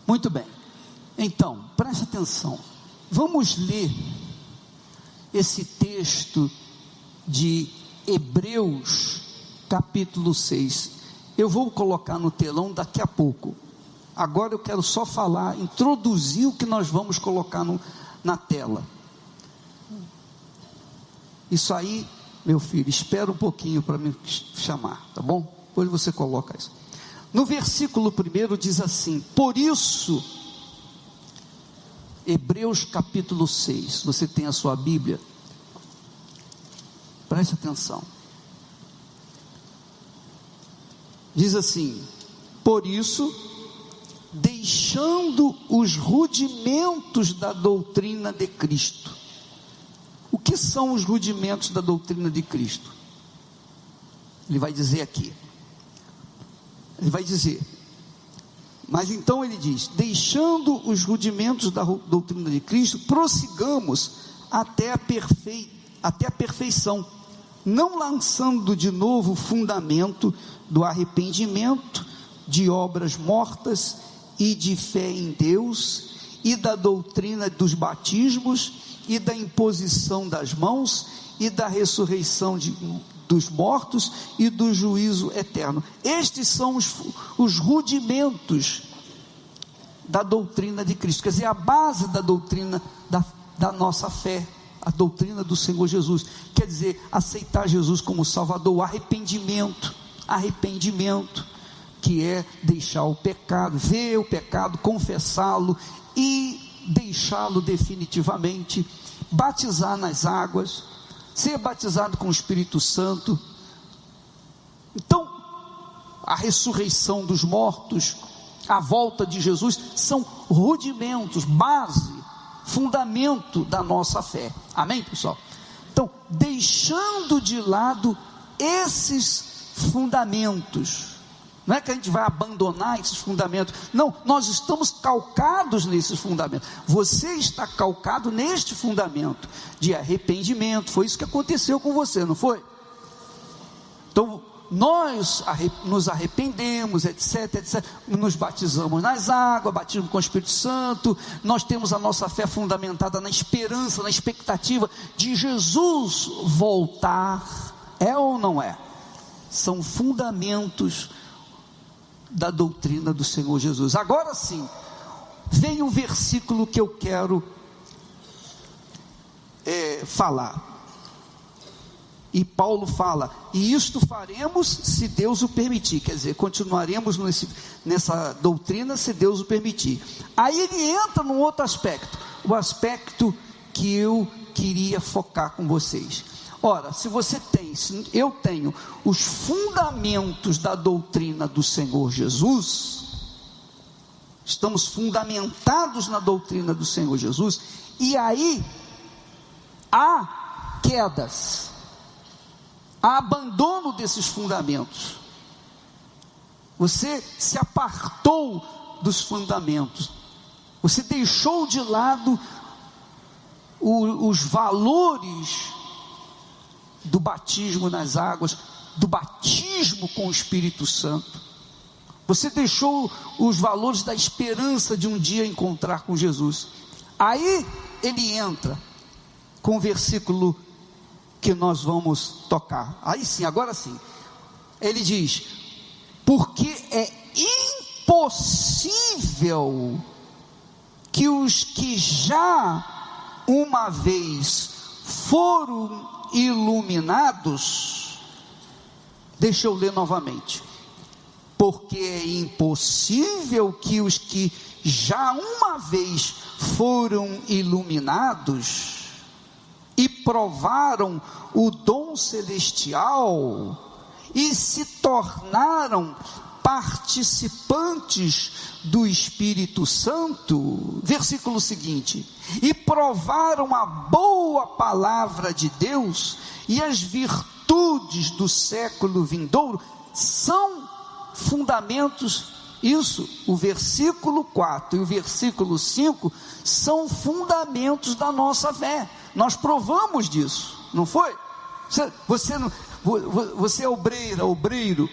Muito bem, então, preste atenção, vamos ler esse texto de Hebreus, capítulo 6, eu vou colocar no telão daqui a pouco, agora eu quero só falar, introduzir o que nós vamos colocar na tela. Isso aí, meu filho, espera um pouquinho para me chamar, tá bom? Depois você coloca isso. No versículo 1 diz assim: por isso, Hebreus capítulo 6, você tem a sua Bíblia, preste atenção, diz assim: por isso, deixando os rudimentos da doutrina de Cristo. O que são os rudimentos da doutrina de Cristo? Ele vai dizer aqui, ele vai dizer, mas então ele diz: deixando os rudimentos da doutrina de Cristo, prossigamos até a perfeição, não lançando de novo o fundamento do arrependimento, de obras mortas e de fé em Deus, e da doutrina dos batismos, e da imposição das mãos, e da ressurreição dos mortos, e do juízo eterno. Estes são os rudimentos da doutrina de Cristo, quer dizer, a base da doutrina da nossa fé, a doutrina do Senhor Jesus, quer dizer, aceitar Jesus como Salvador, arrependimento, que é deixar o pecado, ver o pecado, confessá-lo e deixá-lo definitivamente, batizar nas águas, ser batizado com o Espírito Santo. Então, a ressurreição dos mortos, a volta de Jesus, são rudimentos, base, fundamento da nossa fé, amém, pessoal? Então, deixando de lado esses fundamentos, não é que a gente vai abandonar esses fundamentos, não, nós estamos calcados nesses fundamentos, você está calcado neste fundamento, de arrependimento, foi isso que aconteceu com você, não foi? Então, nós nos arrependemos, etc, nos batizamos nas águas, batismo com o Espírito Santo, nós temos a nossa fé fundamentada na esperança, na expectativa de Jesus voltar, é ou não é? São fundamentos da doutrina do Senhor Jesus. Agora sim, vem um versículo que eu quero falar, e Paulo fala, e isto faremos se Deus o permitir, quer dizer, continuaremos nessa doutrina se Deus o permitir. Aí ele entra num outro aspecto, o aspecto que eu queria focar com vocês. Ora, se eu tenho os fundamentos da doutrina do Senhor Jesus, estamos fundamentados na doutrina do Senhor Jesus, e aí há quedas, há abandono desses fundamentos, você se apartou dos fundamentos, você deixou de lado os valores do batismo nas águas, do batismo com o Espírito Santo, você deixou os valores da esperança de um dia encontrar com Jesus. Aí ele entra com o versículo que nós vamos tocar, aí sim, agora sim, ele diz, porque é impossível que os que já uma vez foram iluminados, deixa eu ler novamente, porque é impossível que os que já uma vez foram iluminados e provaram o dom celestial e se tornaram participantes do Espírito Santo, versículo seguinte, e provaram a boa palavra de Deus e as virtudes do século vindouro, são fundamentos. Isso, o versículo 4 e o versículo 5 são fundamentos da nossa fé, nós provamos disso, não foi? Você é obreiro,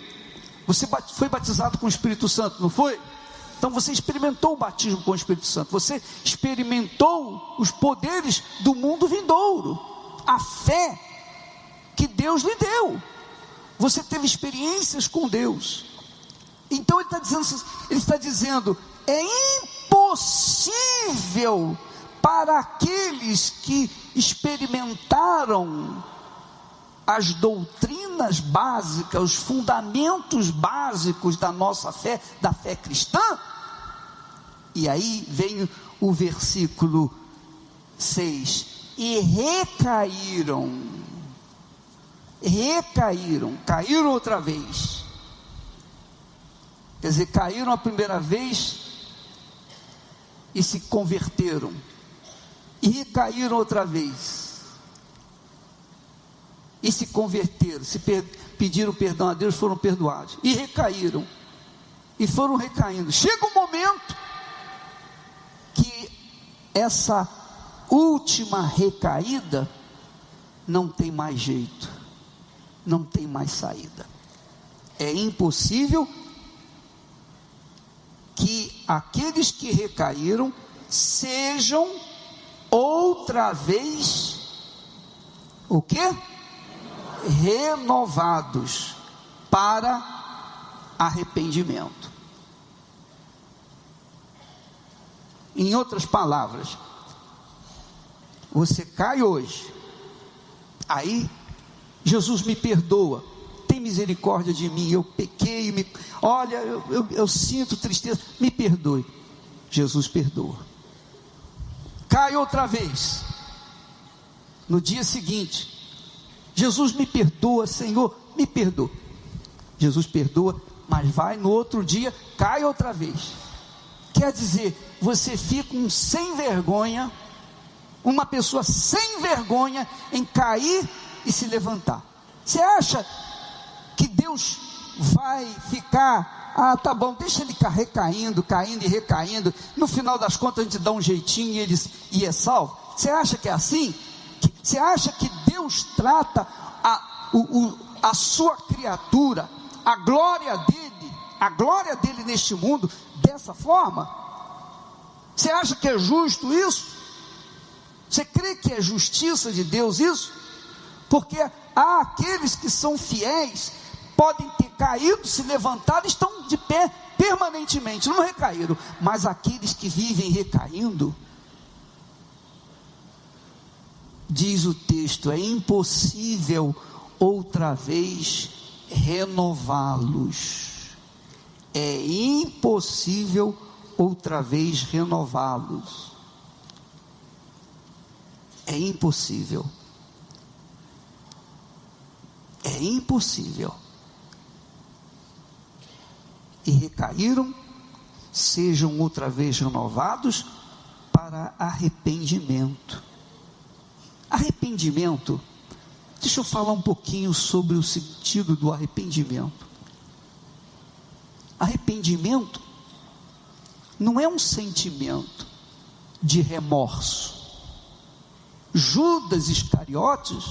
você foi batizado com o Espírito Santo, não foi? Então você experimentou o batismo com o Espírito Santo, você experimentou os poderes do mundo vindouro, a fé que Deus lhe deu, você teve experiências com Deus. Então ele está dizendo, é impossível para aqueles que experimentaram as doutrinas básicas, os fundamentos básicos da nossa fé, da fé cristã. E aí vem o versículo 6, e caíram outra vez. Quer dizer, caíram a primeira vez e se converteram, e recaíram outra vez, e se converteram, pediram perdão a Deus, foram perdoados, e recaíram, e foram recaindo. Chega um momento que essa última recaída não tem mais jeito, não tem mais saída. É impossível que aqueles que recaíram sejam outra vez o quê? Renovados para arrependimento. Em outras palavras, você cai hoje, aí Jesus me perdoa, tem misericórdia de mim, eu pequei, olha, eu sinto tristeza, me perdoe. Jesus perdoa. Cai outra vez, no dia seguinte, Jesus me perdoa, Senhor, me perdoa. Jesus perdoa, mas vai no outro dia, cai outra vez. Quer dizer, você fica sem vergonha, uma pessoa sem vergonha em cair e se levantar. Você acha que Deus vai ficar, tá bom, deixa ele recaindo, caindo e recaindo, no final das contas a gente dá um jeitinho e é salvo? Você acha que é assim? Você acha que Deus trata a sua criatura, a glória dele neste mundo dessa forma? Você acha que é justo isso? Você crê que é justiça de Deus isso? Porque há aqueles que são fiéis, podem ter caído, se levantado, estão de pé permanentemente, não recaíram. Mas aqueles que vivem recaindo, diz o texto, é impossível outra vez renová-los. É impossível outra vez renová-los. É impossível. É impossível. E recaíram, sejam outra vez renovados para arrependimento. Arrependimento, deixa eu falar um pouquinho sobre o sentido do arrependimento. Arrependimento não é um sentimento de remorso. Judas Iscariotes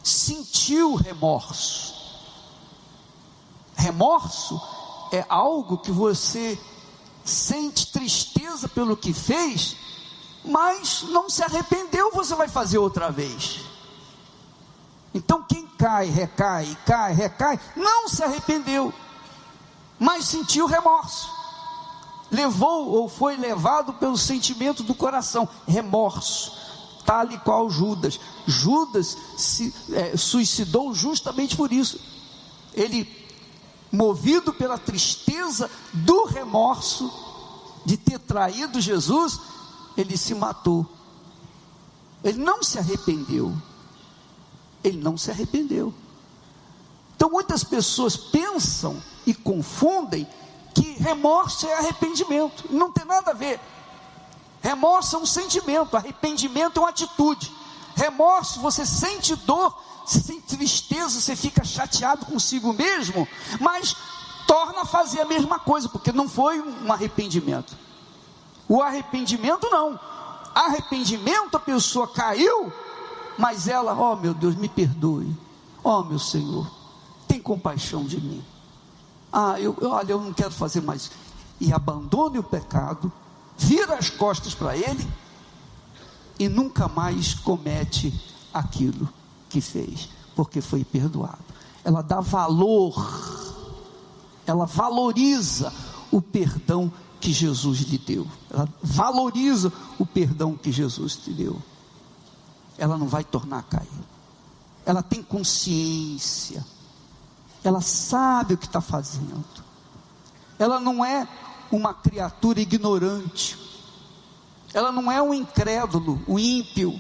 sentiu remorso. Remorso é algo que você sente tristeza pelo que fez, mas não se arrependeu, você vai fazer outra vez. Então quem recai, não se arrependeu, mas sentiu remorso, levou ou foi levado pelo sentimento do coração, remorso, tal e qual Judas se suicidou justamente por isso. Ele, movido pela tristeza do remorso de ter traído Jesus, ele se matou. Ele não se arrependeu. Então muitas pessoas pensam e confundem que remorso é arrependimento. Não tem nada a ver. Remorso é um sentimento, arrependimento é uma atitude. Remorso, você sente dor, você sente tristeza, você fica chateado consigo mesmo, mas torna a fazer a mesma coisa, porque não foi um arrependimento. O arrependimento não. Arrependimento, a pessoa caiu, mas ela, oh meu Deus, me perdoe, oh meu Senhor, tem compaixão de mim. Olha, eu não quero fazer mais. e abandone o pecado, vira as costas para ele e nunca mais comete aquilo que fez, porque foi perdoado. Ela dá valor, ela valoriza o perdão que Jesus lhe deu, ela valoriza o perdão que Jesus te deu. Ela não vai tornar a cair, ela tem consciência, ela sabe o que está fazendo, ela não é uma criatura ignorante, ela não é um incrédulo, um ímpio,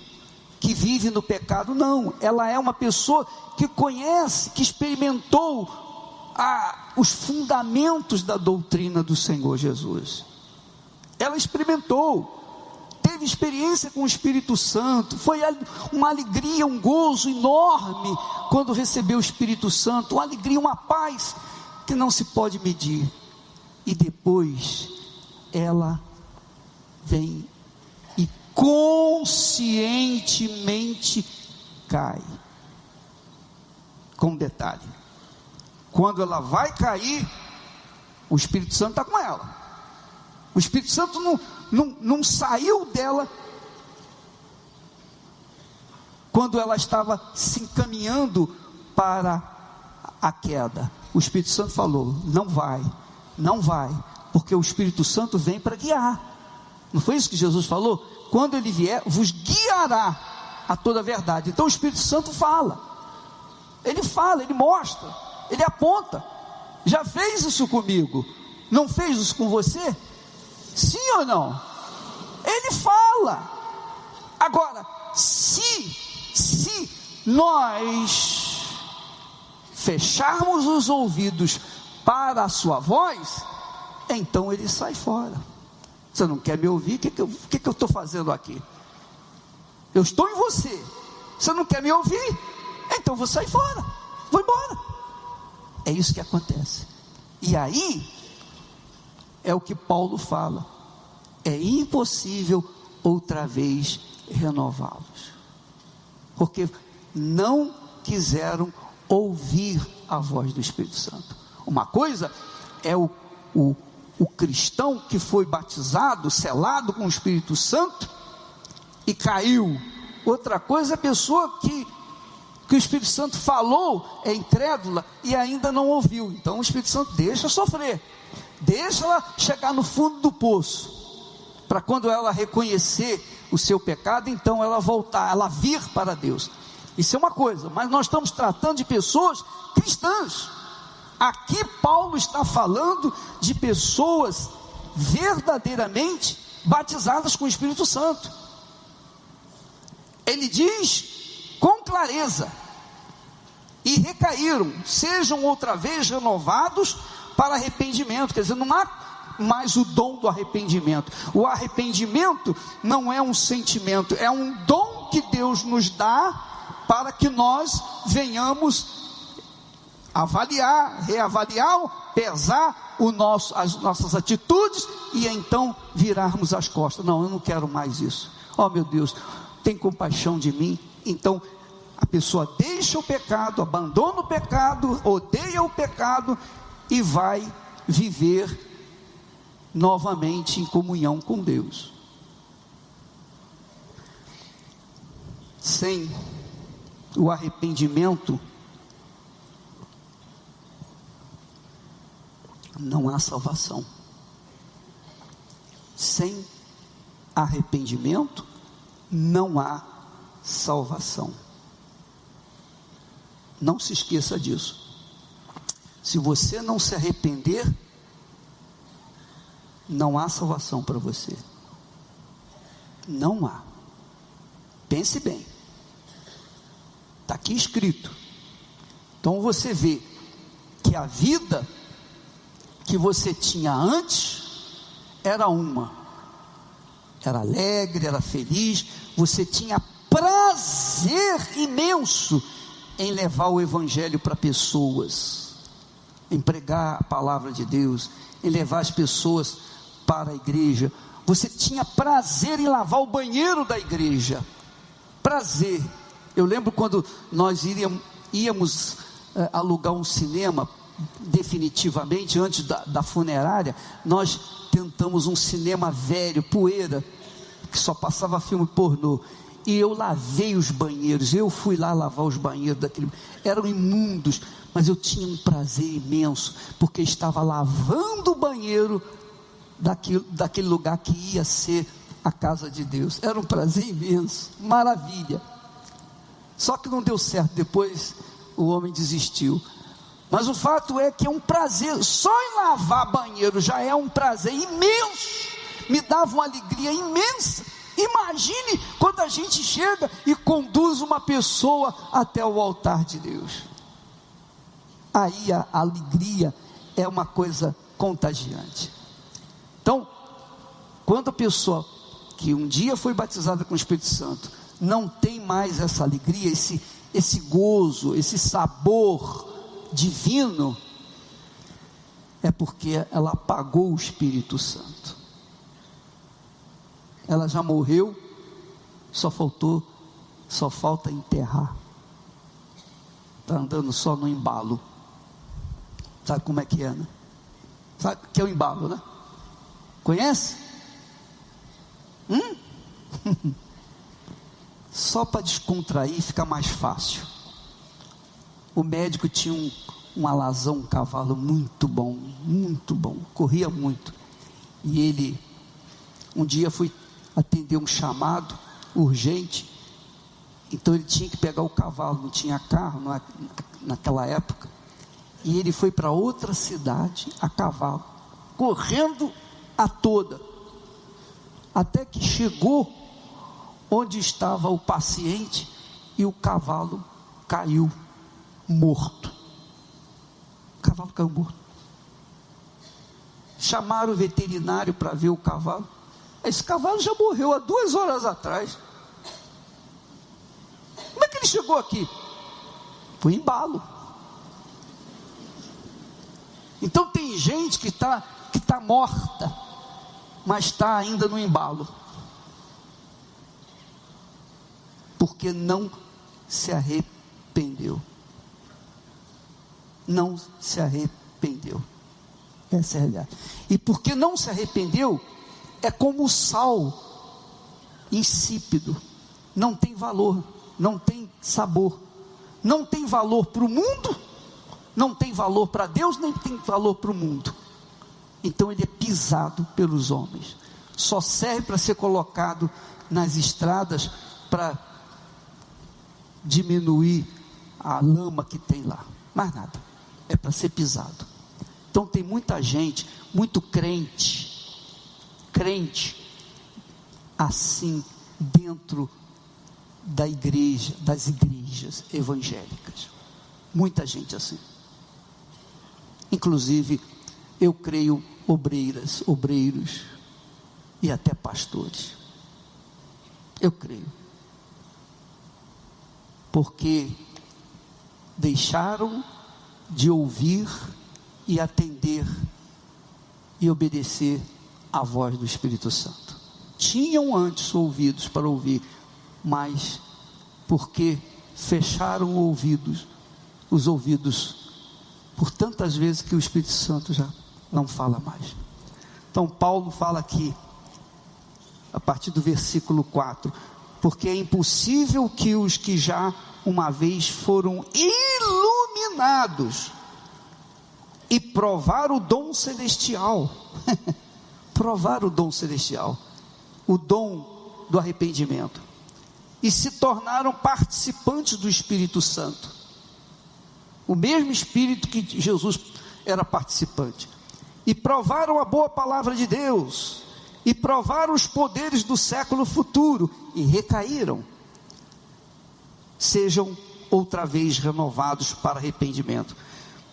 que vive no pecado, não, ela é uma pessoa que conhece, que experimentou os fundamentos da doutrina do Senhor Jesus, ela experimentou, teve experiência com o Espírito Santo, foi uma alegria, um gozo enorme, quando recebeu o Espírito Santo, uma alegria, uma paz, que não se pode medir, e depois, ela vem, e conscientemente cai, com um detalhe, quando ela vai cair, o Espírito Santo está com ela, o Espírito Santo não saiu dela, quando ela estava se encaminhando para a queda, o Espírito Santo falou, não vai, porque o Espírito Santo vem para guiar, não foi isso que Jesus falou? Quando ele vier, vos guiará a toda a verdade. Então o Espírito Santo fala, ele mostra, ele aponta, já fez isso comigo, não fez isso com você? Sim ou não? Ele fala. Agora, se nós fecharmos os ouvidos para a sua voz, então ele sai fora. Você não quer me ouvir? O que eu estou fazendo aqui? Eu estou em você, você não quer me ouvir? Então vou sair fora, vou embora. É isso que acontece. E aí é o que Paulo fala, é impossível outra vez renová-los, porque não quiseram ouvir a voz do Espírito Santo. Uma coisa é o cristão que foi batizado, selado com o Espírito Santo e caiu. Outra coisa é a pessoa que o Espírito Santo falou, é incrédula e ainda não ouviu. Então o Espírito Santo deixa sofrer, deixa ela chegar no fundo do poço, para quando ela reconhecer o seu pecado, então ela voltar, ela vir para Deus. Isso é uma coisa, mas nós estamos tratando de pessoas cristãs. Aqui Paulo está falando de pessoas verdadeiramente batizadas com o Espírito Santo. Ele diz com clareza, e recaíram, sejam outra vez renovados para arrependimento. Quer dizer, não há mais o dom do arrependimento. O arrependimento não é um sentimento, é um dom que Deus nos dá para que nós venhamos avaliar, reavaliar, pesar as nossas atitudes e então virarmos as costas. Não, eu não quero mais isso. Oh meu Deus, tem compaixão de mim. Então a pessoa deixa o pecado, abandona o pecado, odeia o pecado e vai viver novamente em comunhão com Deus. Sem o arrependimento não há salvação. Sem arrependimento não há salvação. Não se esqueça disso. Se você não se arrepender, não há salvação para você. Não há. Pense bem. Está aqui escrito. Então você vê que a vida que você tinha antes era alegre, era feliz, você tinha prazer imenso em levar o Evangelho para pessoas, em pregar a palavra de Deus, em levar as pessoas para a igreja. Você tinha prazer em lavar o banheiro da igreja, eu lembro quando nós íamos alugar um cinema definitivamente, antes da funerária, nós tentamos um cinema velho, poeira, que só passava filme pornô, e eu lavei os banheiros, eu fui lá lavar os banheiros daquele, eram imundos, mas eu tinha um prazer imenso, porque estava lavando o banheiro daquele lugar que ia ser a casa de Deus. Era um prazer imenso, maravilha. Só que não deu certo, depois o homem desistiu. Mas o fato é que é um prazer, só em lavar banheiro já é um prazer imenso, me dava uma alegria imensa. Imagine quando a gente chega e conduz uma pessoa até o altar de Deus. Aí a alegria é uma coisa contagiante. Então, quando a pessoa que um dia foi batizada com o Espírito Santo não tem mais essa alegria, esse gozo, esse sabor divino, é porque ela apagou o Espírito Santo. Ela já morreu, só falta enterrar. Está andando só no embalo. Sabe como é que é, né? Sabe o que é o embalo, né? Conhece? Só para descontrair fica mais fácil. O médico tinha um alazão, um cavalo muito bom, corria muito. E ele, um dia foi atender um chamado urgente, então ele tinha que pegar o cavalo, não tinha carro naquela época, e ele foi para outra cidade a cavalo, correndo a toda, até que chegou onde estava o paciente, e o cavalo caiu morto. O cavalo caiu morto. Chamaram o veterinário para ver o cavalo. Esse cavalo já morreu há 2 horas atrás. Como é que ele chegou aqui? Foi embalo. Então tem gente que tá morta, mas está ainda no embalo, porque não se arrependeu. Não se arrependeu. Essa é a realidade. E porque não se arrependeu, é como o sal insípido, não tem valor, não tem sabor, não tem valor para o mundo, não tem valor para Deus, nem tem valor para o mundo. Então ele é pisado pelos homens, só serve para ser colocado nas estradas para diminuir a lama que tem lá, mais nada, é para ser pisado. Então tem muita gente, muito crente assim dentro da igreja, das igrejas evangélicas, muita gente assim, inclusive eu creio obreiros e até pastores, eu creio, porque deixaram de ouvir e atender e obedecer à voz do Espírito Santo. Tinham antes ouvidos para ouvir, mas porque fecharam os ouvidos por tantas vezes que o Espírito Santo já não fala mais. Então Paulo fala aqui, a partir do versículo 4, porque é impossível que os que já uma vez foram iluminados e provar o dom celestial, provar o dom celestial, o dom do arrependimento, e se tornaram participantes do Espírito Santo, o mesmo Espírito que Jesus era participante, e provaram a boa palavra de Deus, e provaram os poderes do século futuro, e recaíram, sejam outra vez renovados para arrependimento,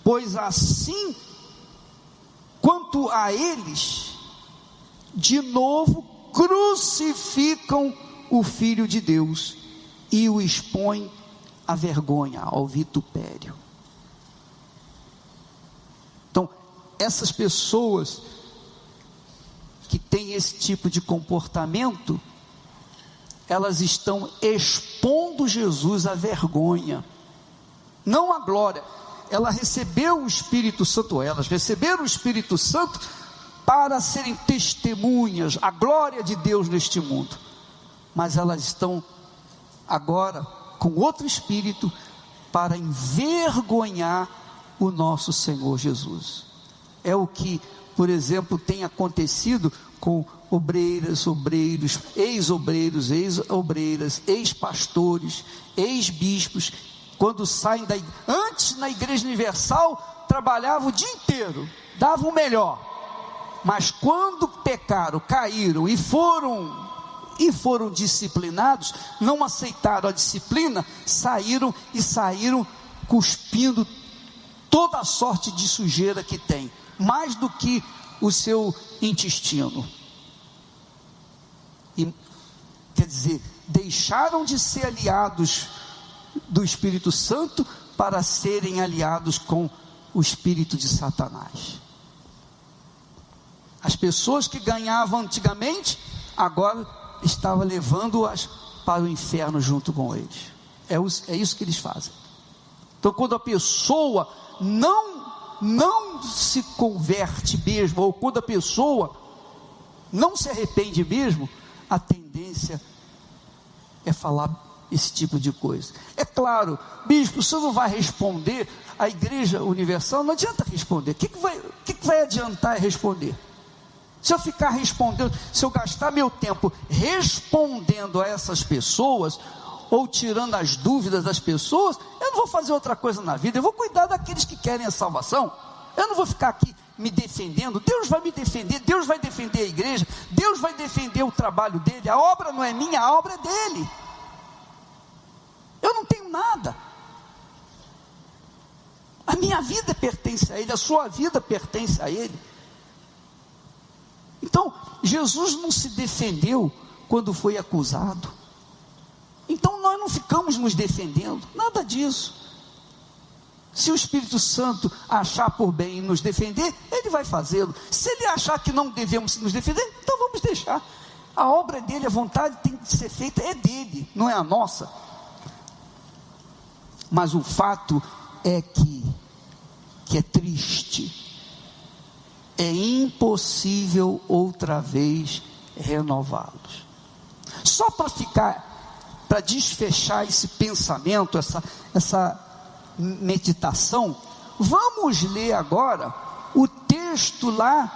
pois assim, quanto a eles, de novo crucificam o Filho de Deus, e o expõem à vergonha, ao vitupério. Então, essas pessoas que têm esse tipo de comportamento, elas estão expondo Jesus à vergonha, não à glória. ela recebeu o Espírito Santo, elas receberam o Espírito Santo para serem testemunhas, a glória de Deus neste mundo, mas elas estão agora com outro Espírito para envergonhar o nosso Senhor Jesus. É o que, por exemplo, tem acontecido com obreiras, obreiros, ex-obreiros, ex-obreiras, ex-pastores, ex-bispos, quando saem da igreja. Antes, na Igreja Universal, trabalhavam o dia inteiro, davam o melhor, mas quando pecaram, caíram e foram disciplinados, não aceitaram a disciplina, saíram cuspindo toda a sorte de sujeira que tem, mais do que o seu intestino. E, quer dizer, deixaram de ser aliados do Espírito Santo para serem aliados com o espírito de Satanás. As pessoas que ganhavam antigamente, agora estava levando-as para o inferno junto com eles. É isso que eles fazem. Então, quando a pessoa não se converte mesmo, ou quando a pessoa não se arrepende mesmo, a tendência é falar esse tipo de coisa. É claro, bispo, você não vai responder à Igreja Universal, não adianta responder. O que vai adiantar responder? Se eu ficar respondendo, se eu gastar meu tempo respondendo a essas pessoas, ou tirando as dúvidas das pessoas, eu não vou fazer outra coisa na vida, eu vou cuidar daqueles que querem a salvação. Eu não vou ficar aqui me defendendo. Deus vai me defender, Deus vai defender a igreja, Deus vai defender o trabalho dele. A obra não é minha, a obra é dele. Eu não tenho nada. A minha vida pertence a ele, a sua vida pertence a ele. Então, Jesus não se defendeu quando foi acusado. Então nós não ficamos nos defendendo, nada disso. Se o Espírito Santo achar por bem nos defender, ele vai fazê-lo. Se ele achar que não devemos nos defender, então vamos deixar. A obra é dele, a vontade tem que ser feita, é dele, não é a nossa. Mas o fato é que é triste, é impossível outra vez renová-los. Só para desfechar esse pensamento, essa meditação, vamos ler agora o texto lá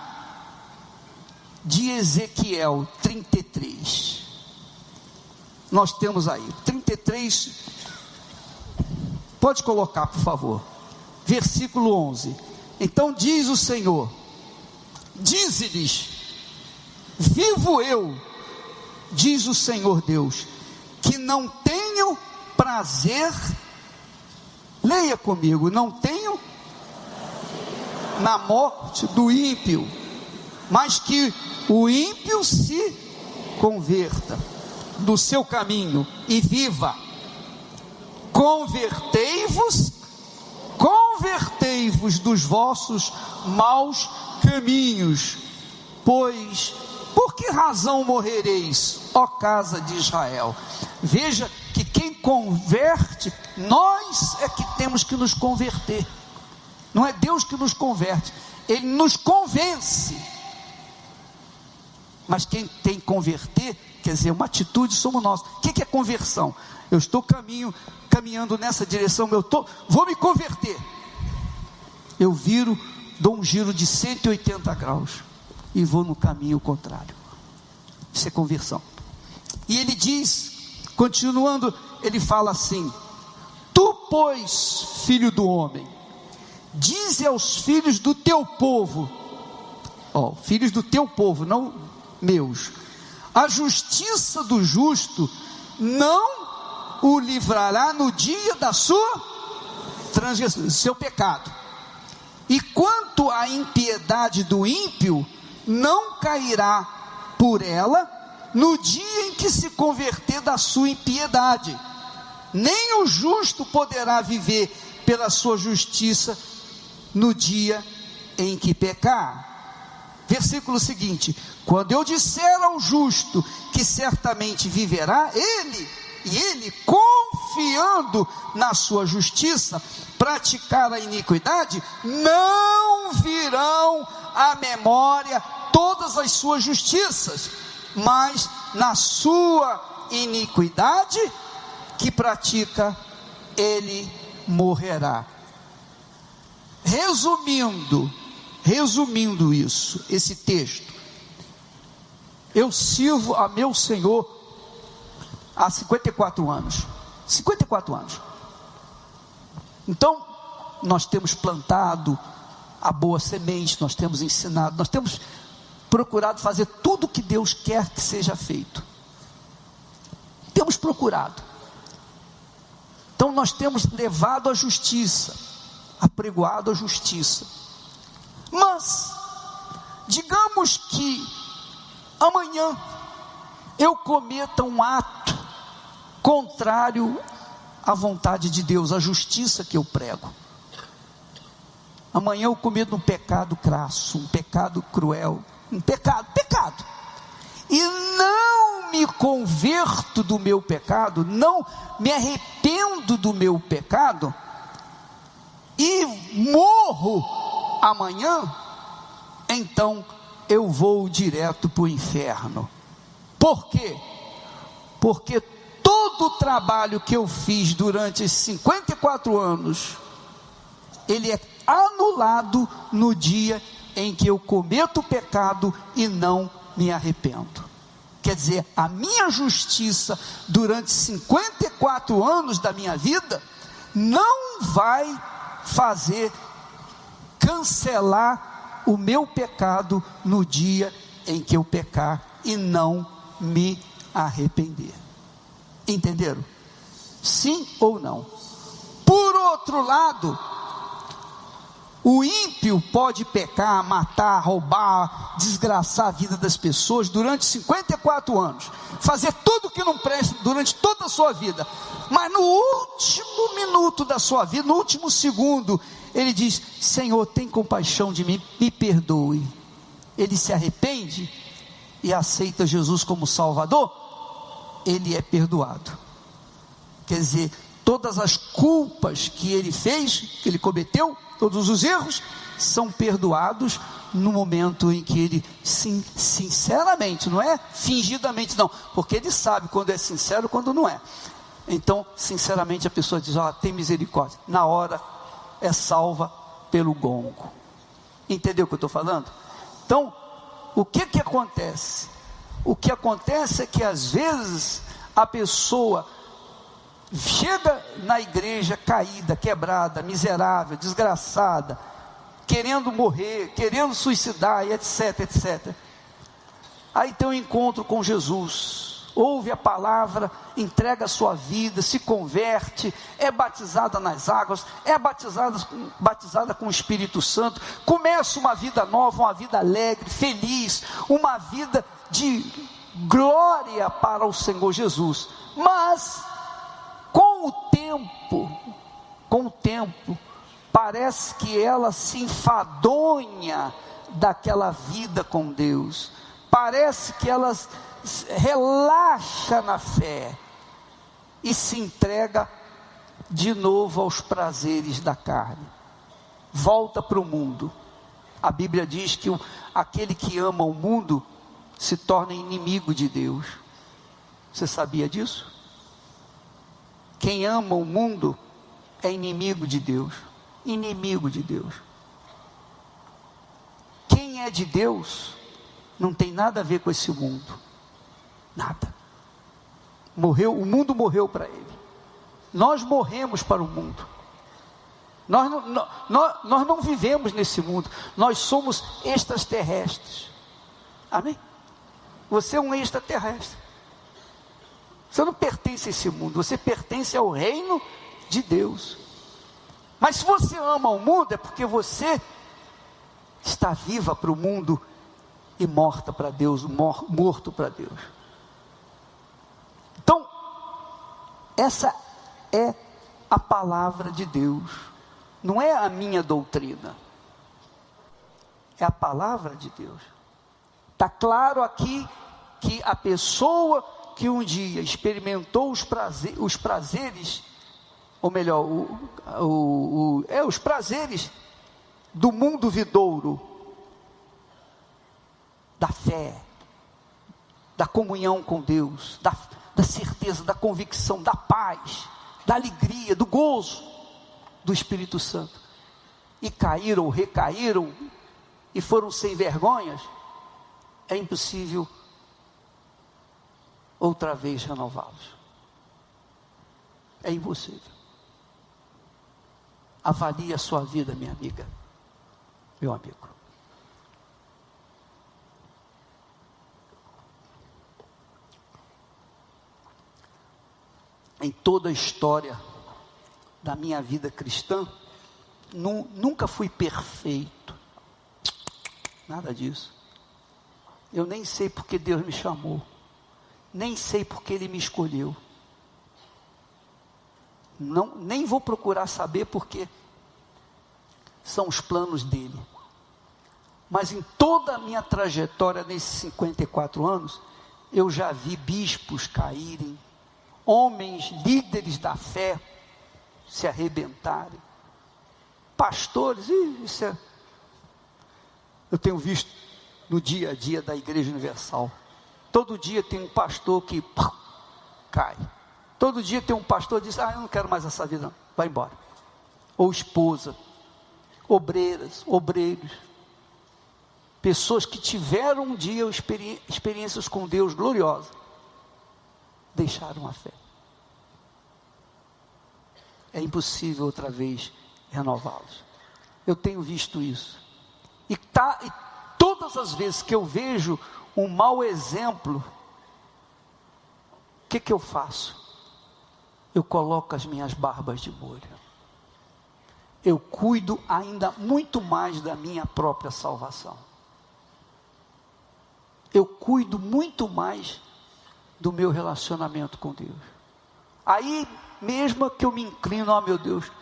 de Ezequiel 33. Nós temos aí 33, pode colocar por favor, versículo 11. Então diz o Senhor: dize-lhes, vivo eu, diz o Senhor Deus, que não tenho prazer, leia comigo, não tenho na morte do ímpio, mas que o ímpio se converta do seu caminho e viva. Convertei-vos dos vossos maus caminhos, pois por que razão morrereis, ó casa de Israel? Veja que quem converte, nós é que temos que nos converter, não é Deus que nos converte, Ele nos convence. Mas quem tem que converter, quer dizer, uma atitude somos nós. O que é conversão? Eu estou caminhando nessa direção, vou me converter. Eu viro, dou um giro de 180 graus e vou no caminho contrário. Isso é conversão. E ele diz, continuando, ele fala assim: tu, pois, filho do homem, dize aos filhos do teu povo, filhos do teu povo, não meus, a justiça do justo não o livrará no dia da sua transgressão, seu pecado, e quanto à impiedade do ímpio, não cairá por ela no dia em que se converter da sua impiedade, nem o justo poderá viver pela sua justiça no dia em que pecar. Versículo seguinte: quando eu disser ao justo que certamente viverá, ele confiando na sua justiça, praticar a iniquidade, não virão à memória todas as suas justiças, mas na sua iniquidade que pratica, ele morrerá. Resumindo isso, esse texto, eu sirvo a meu Senhor há 54 anos. 54 anos. Então, nós temos plantado a boa semente, nós temos ensinado, nós temos procurado fazer tudo o que Deus quer que seja feito. Temos procurado. Então, nós temos levado a justiça, apregoado a justiça. Mas, digamos que amanhã eu cometa um ato contrário à vontade de Deus, à justiça que eu prego. Amanhã eu cometo um pecado crasso, um pecado cruel, um pecado, e não me converto do meu pecado, não me arrependo do meu pecado, e morro amanhã, então eu vou direto para o inferno. Por quê? Porque todo o trabalho que eu fiz durante esses 54 anos, ele é anulado no dia em que eu cometo o pecado e não me arrependo. Quer dizer, a minha justiça durante 54 anos da minha vida não vai fazer cancelar o meu pecado no dia em que eu pecar e não me arrepender. Entenderam? Sim ou não? Por outro lado, o ímpio pode pecar, matar, roubar, desgraçar a vida das pessoas durante 54 anos, fazer tudo que não presta durante toda a sua vida, mas no último minuto da sua vida, no último segundo, ele diz: Senhor, tem compaixão de mim, me perdoe. Ele se arrepende e aceita Jesus como Salvador, ele é perdoado. Quer dizer, todas as culpas que ele fez, que ele cometeu, todos os erros, são perdoados no momento em que ele, sinceramente, não é fingidamente não, porque ele sabe quando é sincero, quando não é. Então, sinceramente, a pessoa diz: tem misericórdia, na hora é salva pelo gongo. Entendeu o que eu estou falando? Então, o que acontece? O que acontece é que às vezes a pessoa chega na igreja caída, quebrada, miserável, desgraçada, querendo morrer, querendo suicidar, e etc. Aí tem um encontro com Jesus, ouve a palavra, entrega a sua vida, se converte, é batizada nas águas, é batizada com o Espírito Santo, começa uma vida nova, uma vida alegre, feliz, uma vida de glória para o Senhor Jesus. Mas com o tempo, parece que ela se enfadonha daquela vida com Deus, parece que ela relaxa na fé e se entrega de novo aos prazeres da carne, volta para o mundo. A Bíblia diz que aquele que ama o mundo se torna inimigo de Deus. Você sabia disso? Quem ama o mundo é inimigo de Deus. Inimigo de Deus. Quem é de Deus não tem nada a ver com esse mundo. Nada. O mundo morreu para ele. Nós morremos para o mundo. Nós não vivemos nesse mundo. Nós somos extraterrestres. Amém? Você é um extraterrestre. Você não pertence a esse mundo, você pertence ao reino de Deus. Mas se você ama o mundo, é porque você está viva para o mundo e morta para Deus, morto para Deus. Então, essa é a palavra de Deus, não é a minha doutrina, é a palavra de Deus. Está claro aqui que a pessoa que um dia experimentou os prazeres, ou melhor, os prazeres do mundo vidouro, da fé, da comunhão com Deus, da certeza, da convicção, da paz, da alegria, do gozo do Espírito Santo, e caíram, recaíram, e foram sem vergonhas, é impossível outra vez renová-los. É impossível. Avalie a sua vida, minha amiga, meu amigo. Em toda a história da minha vida cristã, nunca fui perfeito, nada disso. Eu nem sei porque Deus me chamou, nem sei porque Ele me escolheu, nem vou procurar saber porque são os planos dEle. Mas em toda a minha trajetória nesses 54 anos, eu já vi bispos caírem, homens, líderes da fé se arrebentarem, pastores, eu tenho visto no dia a dia da Igreja Universal, todo dia tem um pastor que cai, todo dia tem um pastor que diz, eu não quero mais essa vida não, vai embora, ou esposa, obreiras, obreiros, pessoas que tiveram um dia experiências com Deus gloriosas, deixaram a fé. É impossível outra vez renová-los. Eu tenho visto isso. E todas as vezes que eu vejo um mau exemplo, o que eu faço? Eu coloco as minhas barbas de molho. Eu cuido ainda muito mais da minha própria salvação. Eu cuido muito mais do meu relacionamento com Deus. Aí mesmo que eu me inclino, meu Deus,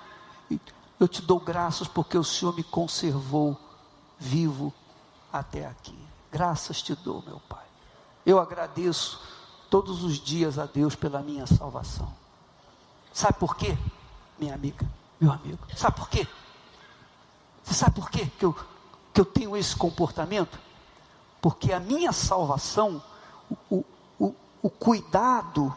eu te dou graças porque o Senhor me conservou vivo até aqui. Graças te dou, meu Pai. Eu agradeço todos os dias a Deus pela minha salvação. Sabe por quê, minha amiga, meu amigo? Sabe por quê? Você sabe por quê que eu tenho esse comportamento? Porque a minha salvação, o cuidado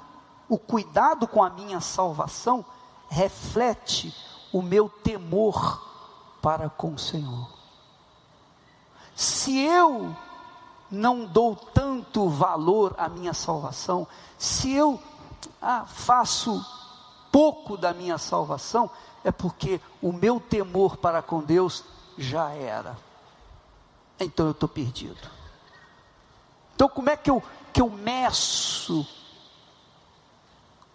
com a minha salvação reflete o meu temor para com o Senhor. Se eu não dou tanto valor à minha salvação, se eu faço pouco da minha salvação, é porque o meu temor para com Deus já era. Então eu estou perdido. Então como é que eu meço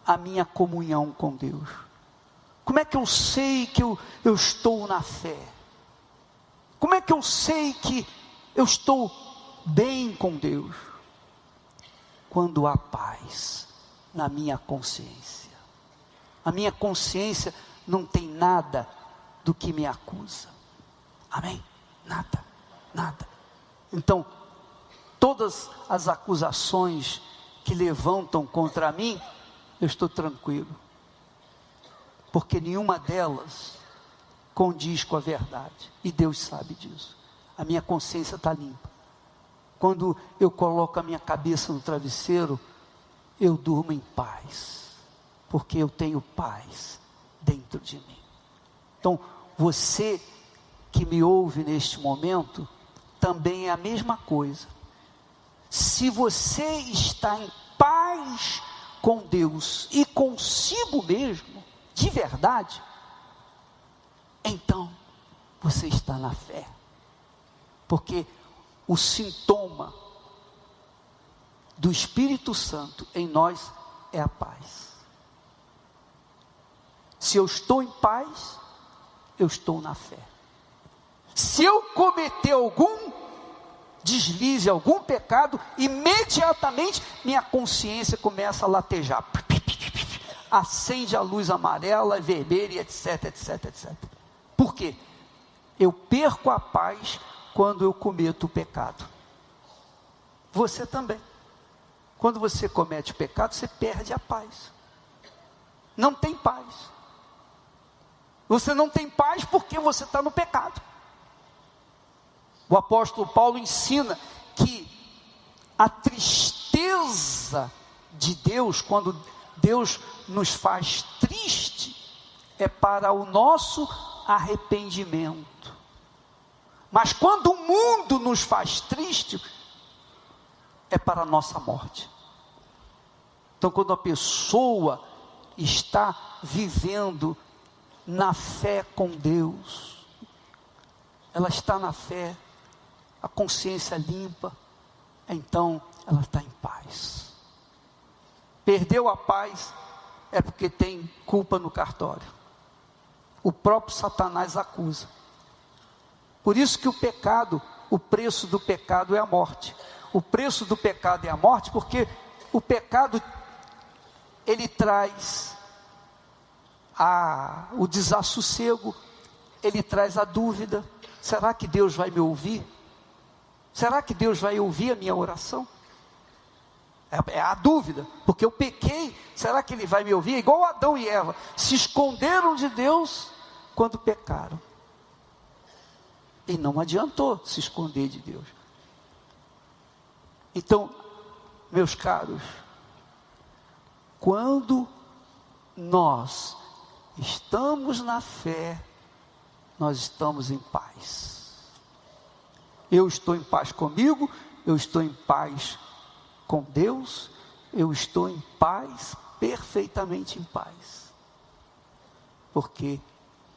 a minha comunhão com Deus? Como é que eu sei que eu estou na fé? Como é que eu sei que eu estou bem com Deus? Quando há paz na minha consciência. A minha consciência não tem nada do que me acusa. Amém? Nada, nada. Então, todas as acusações que levantam contra mim, eu estou tranquilo, porque nenhuma delas condiz com a verdade, e Deus sabe disso. A minha consciência está limpa. Quando eu coloco a minha cabeça no travesseiro, eu durmo em paz, porque eu tenho paz dentro de mim. Então, você que me ouve neste momento, também é a mesma coisa. Se você está em paz com Deus e consigo mesmo, de verdade, então você está na fé, porque o sintoma do Espírito Santo em nós é a paz. Se eu estou em paz, eu estou na fé. Se eu cometer algum deslize, algum pecado, imediatamente minha consciência começa a latejar, acende a luz amarela, vermelha, etc, etc, etc. Por quê? Eu perco a paz quando eu cometo o pecado. Você também. Quando você comete pecado, você perde a paz. Não tem paz. Você não tem paz porque você está no pecado. O apóstolo Paulo ensina que a tristeza de Deus, quando Deus nos faz triste, é para o nosso arrependimento. Mas quando o mundo nos faz triste, é para a nossa morte. Então, quando a pessoa está vivendo na fé com Deus, ela está na fé, a consciência limpa, então ela está em paz. Perdeu a paz, é porque tem culpa no cartório. O próprio Satanás acusa. Por isso que o pecado, o preço do pecado é a morte. O preço do pecado é a morte, porque o pecado, ele traz o desassossego, ele traz a dúvida: será que Deus vai me ouvir? Será que Deus vai ouvir a minha oração? É a dúvida, porque eu pequei, será que Ele vai me ouvir? Igual Adão e Eva, se esconderam de Deus quando pecaram, e não adiantou se esconder de Deus. Então, meus caros, quando nós estamos na fé, nós estamos em paz. Eu estou em paz comigo, eu estou em paz com Deus, eu estou em paz, perfeitamente em paz, porque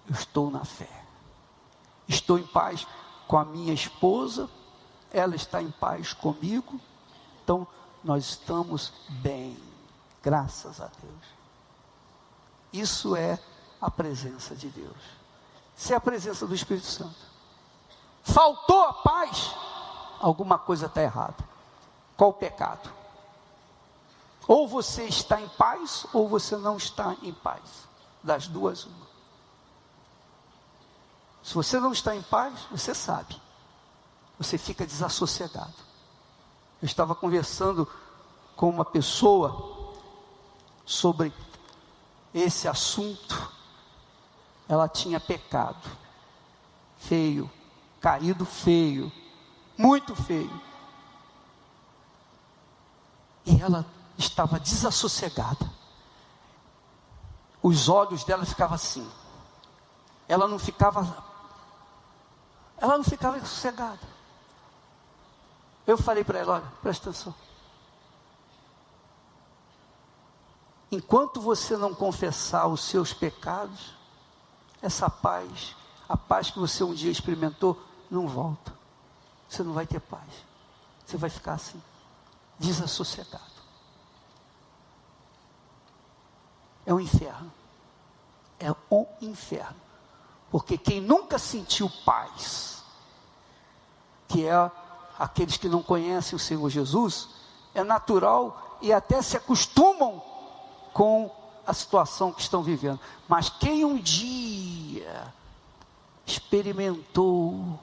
eu estou na fé. Estou em paz com a minha esposa, ela está em paz comigo, então nós estamos bem, graças a Deus. Isso é a presença de Deus. Isso é a presença do Espírito Santo. Faltou a paz, alguma coisa está errada. Qual o pecado? Ou você está em paz, ou você não está em paz. Das duas, uma. Se você não está em paz, você sabe. Você fica desassossegado. Eu estava conversando com uma pessoa sobre esse assunto. Ela tinha pecado feio, caído feio, muito feio, e ela estava desassossegada. Os olhos dela ficavam assim, ela não ficava sossegada. Eu falei para ela: olha, presta atenção, enquanto você não confessar os seus pecados, essa paz, a paz que você um dia experimentou, não volta. Você não vai ter paz. Você vai ficar assim, desassossegado. É um inferno. É um inferno. Porque quem nunca sentiu paz, que é aqueles que não conhecem o Senhor Jesus, é natural e até se acostumam com a situação que estão vivendo. Mas quem um dia experimentou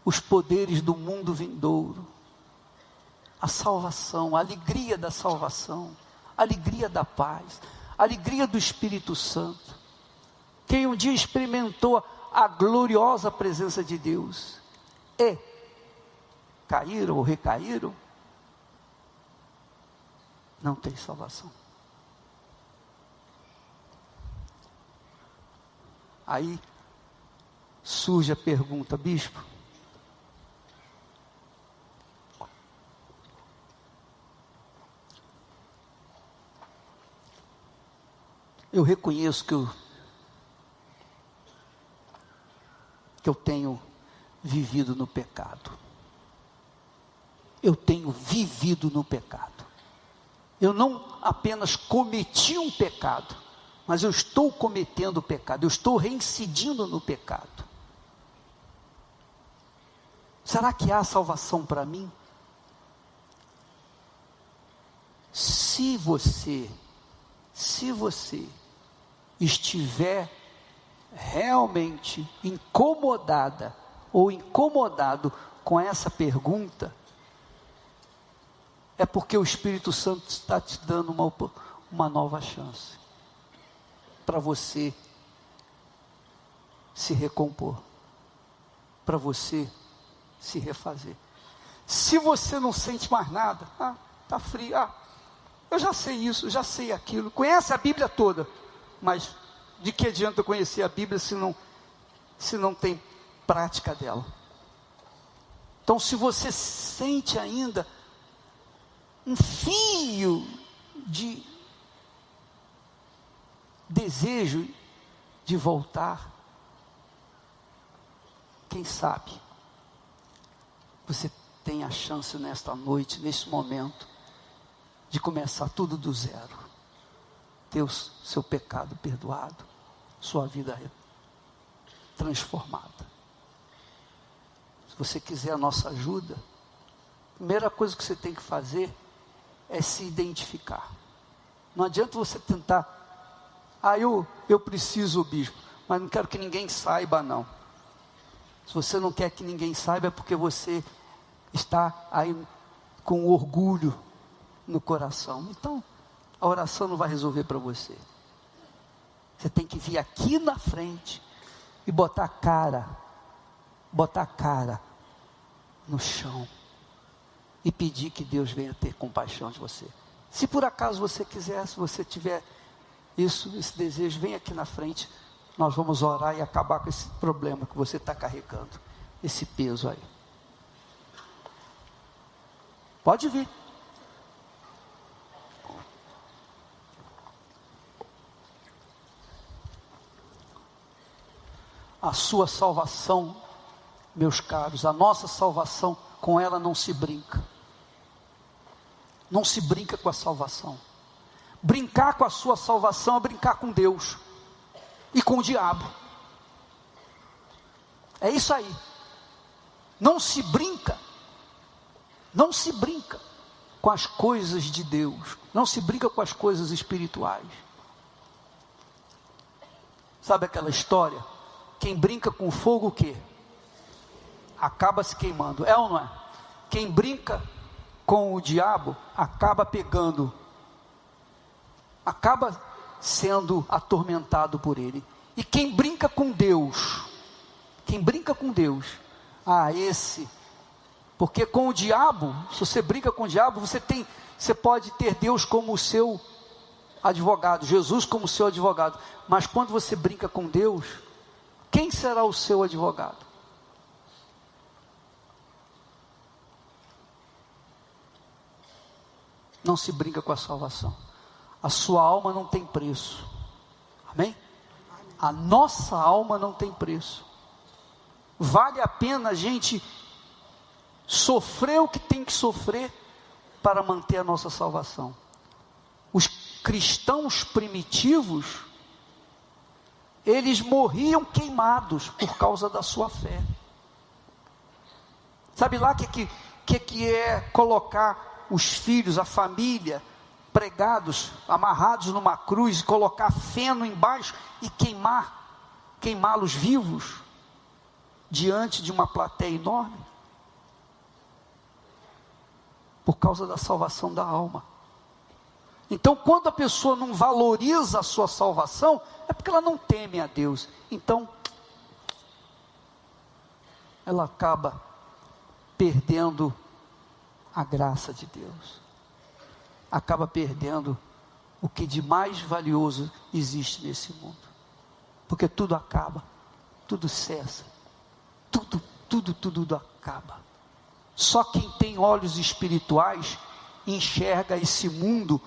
os poderes do mundo vindouro, a salvação, a alegria da salvação, a alegria da paz, a alegria do Espírito Santo, quem um dia experimentou a gloriosa presença de Deus e caíram ou recaíram, não tem salvação. Aí surge a pergunta: bispo, eu reconheço que eu tenho vivido no pecado. Eu tenho vivido no pecado. Eu não apenas cometi um pecado, mas eu estou cometendo o pecado, eu estou reincidindo no pecado. Será que há salvação para mim? Se você estiver realmente incomodada ou incomodado com essa pergunta, é porque o Espírito Santo está te dando uma nova chance para você se recompor, para você se refazer. Se você não sente mais nada, está frio, eu já sei isso, já sei aquilo, conhece a Bíblia toda, mas de que adianta eu conhecer a Bíblia se não tem prática dela? Então, se você sente ainda um fio de desejo de voltar, quem sabe você tem a chance nesta noite, neste momento, de começar tudo do zero, ter o seu pecado perdoado, sua vida transformada. Se você quiser a nossa ajuda, a primeira coisa que você tem que fazer é se identificar. Não adianta você tentar, eu preciso, bispo, mas não quero que ninguém saiba, não. Se você não quer que ninguém saiba, é porque você está aí com orgulho no coração. Então, a oração não vai resolver para você. Você tem que vir aqui na frente e botar a cara no chão e pedir que Deus venha ter compaixão de você. Se por acaso você quiser, se você tiver esse desejo, vem aqui na frente, nós vamos orar e acabar com esse problema que você está carregando, esse peso aí. Pode vir. A sua salvação, meus caros, a nossa salvação, com ela não se brinca. Não se brinca com a salvação. Brincar com a sua salvação é brincar com Deus e com o diabo. É isso aí. Não se brinca com as coisas de Deus. Não se brinca com as coisas espirituais. Sabe aquela história? Quem brinca com fogo, o quê? Acaba se queimando, é ou não é? Quem brinca com o diabo, acaba pegando, acaba sendo atormentado por ele. E quem brinca com Deus, porque com o diabo, se você brinca com o diabo, você pode ter Deus como o seu advogado, Jesus como o seu advogado, mas quando você brinca com Deus, quem será o seu advogado? Não se brinca com a salvação. A sua alma não tem preço. Amém? A nossa alma não tem preço. Vale a pena a gente sofrer o que tem que sofrer para manter a nossa salvação. Os cristãos primitivos, eles morriam queimados por causa da sua fé. Sabe lá que é colocar os filhos, a família, pregados, amarrados numa cruz, colocar feno embaixo e queimá-los vivos, diante de uma plateia enorme, por causa da salvação da alma. Então, quando a pessoa não valoriza a sua salvação, é porque ela não teme a Deus. Então, ela acaba perdendo a graça de Deus, acaba perdendo o que de mais valioso existe nesse mundo, porque tudo acaba, tudo cessa, tudo acaba. Só quem tem olhos espirituais enxerga esse mundo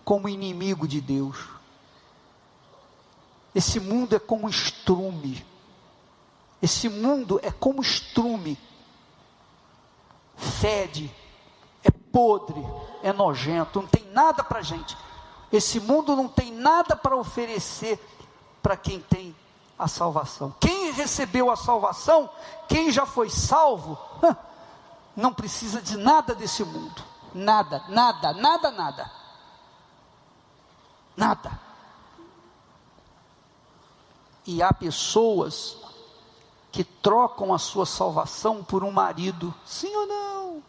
como inimigo de Deus. Esse mundo é como estrume, fede, é podre, é nojento, não tem nada para a gente. Esse mundo não tem nada para oferecer para quem tem a salvação. Quem recebeu a salvação, quem já foi salvo, não precisa de nada desse mundo. Nada. E há pessoas que trocam a sua salvação por um marido, sim ou não?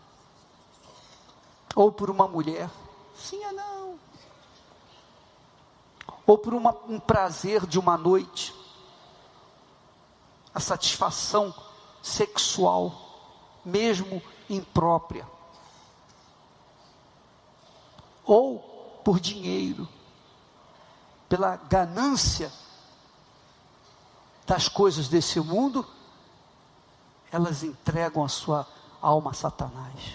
ou por uma mulher, sim ou não, ou por um prazer de uma noite, a satisfação sexual, mesmo imprópria, ou por dinheiro, pela ganância das coisas desse mundo, elas entregam a sua alma a Satanás.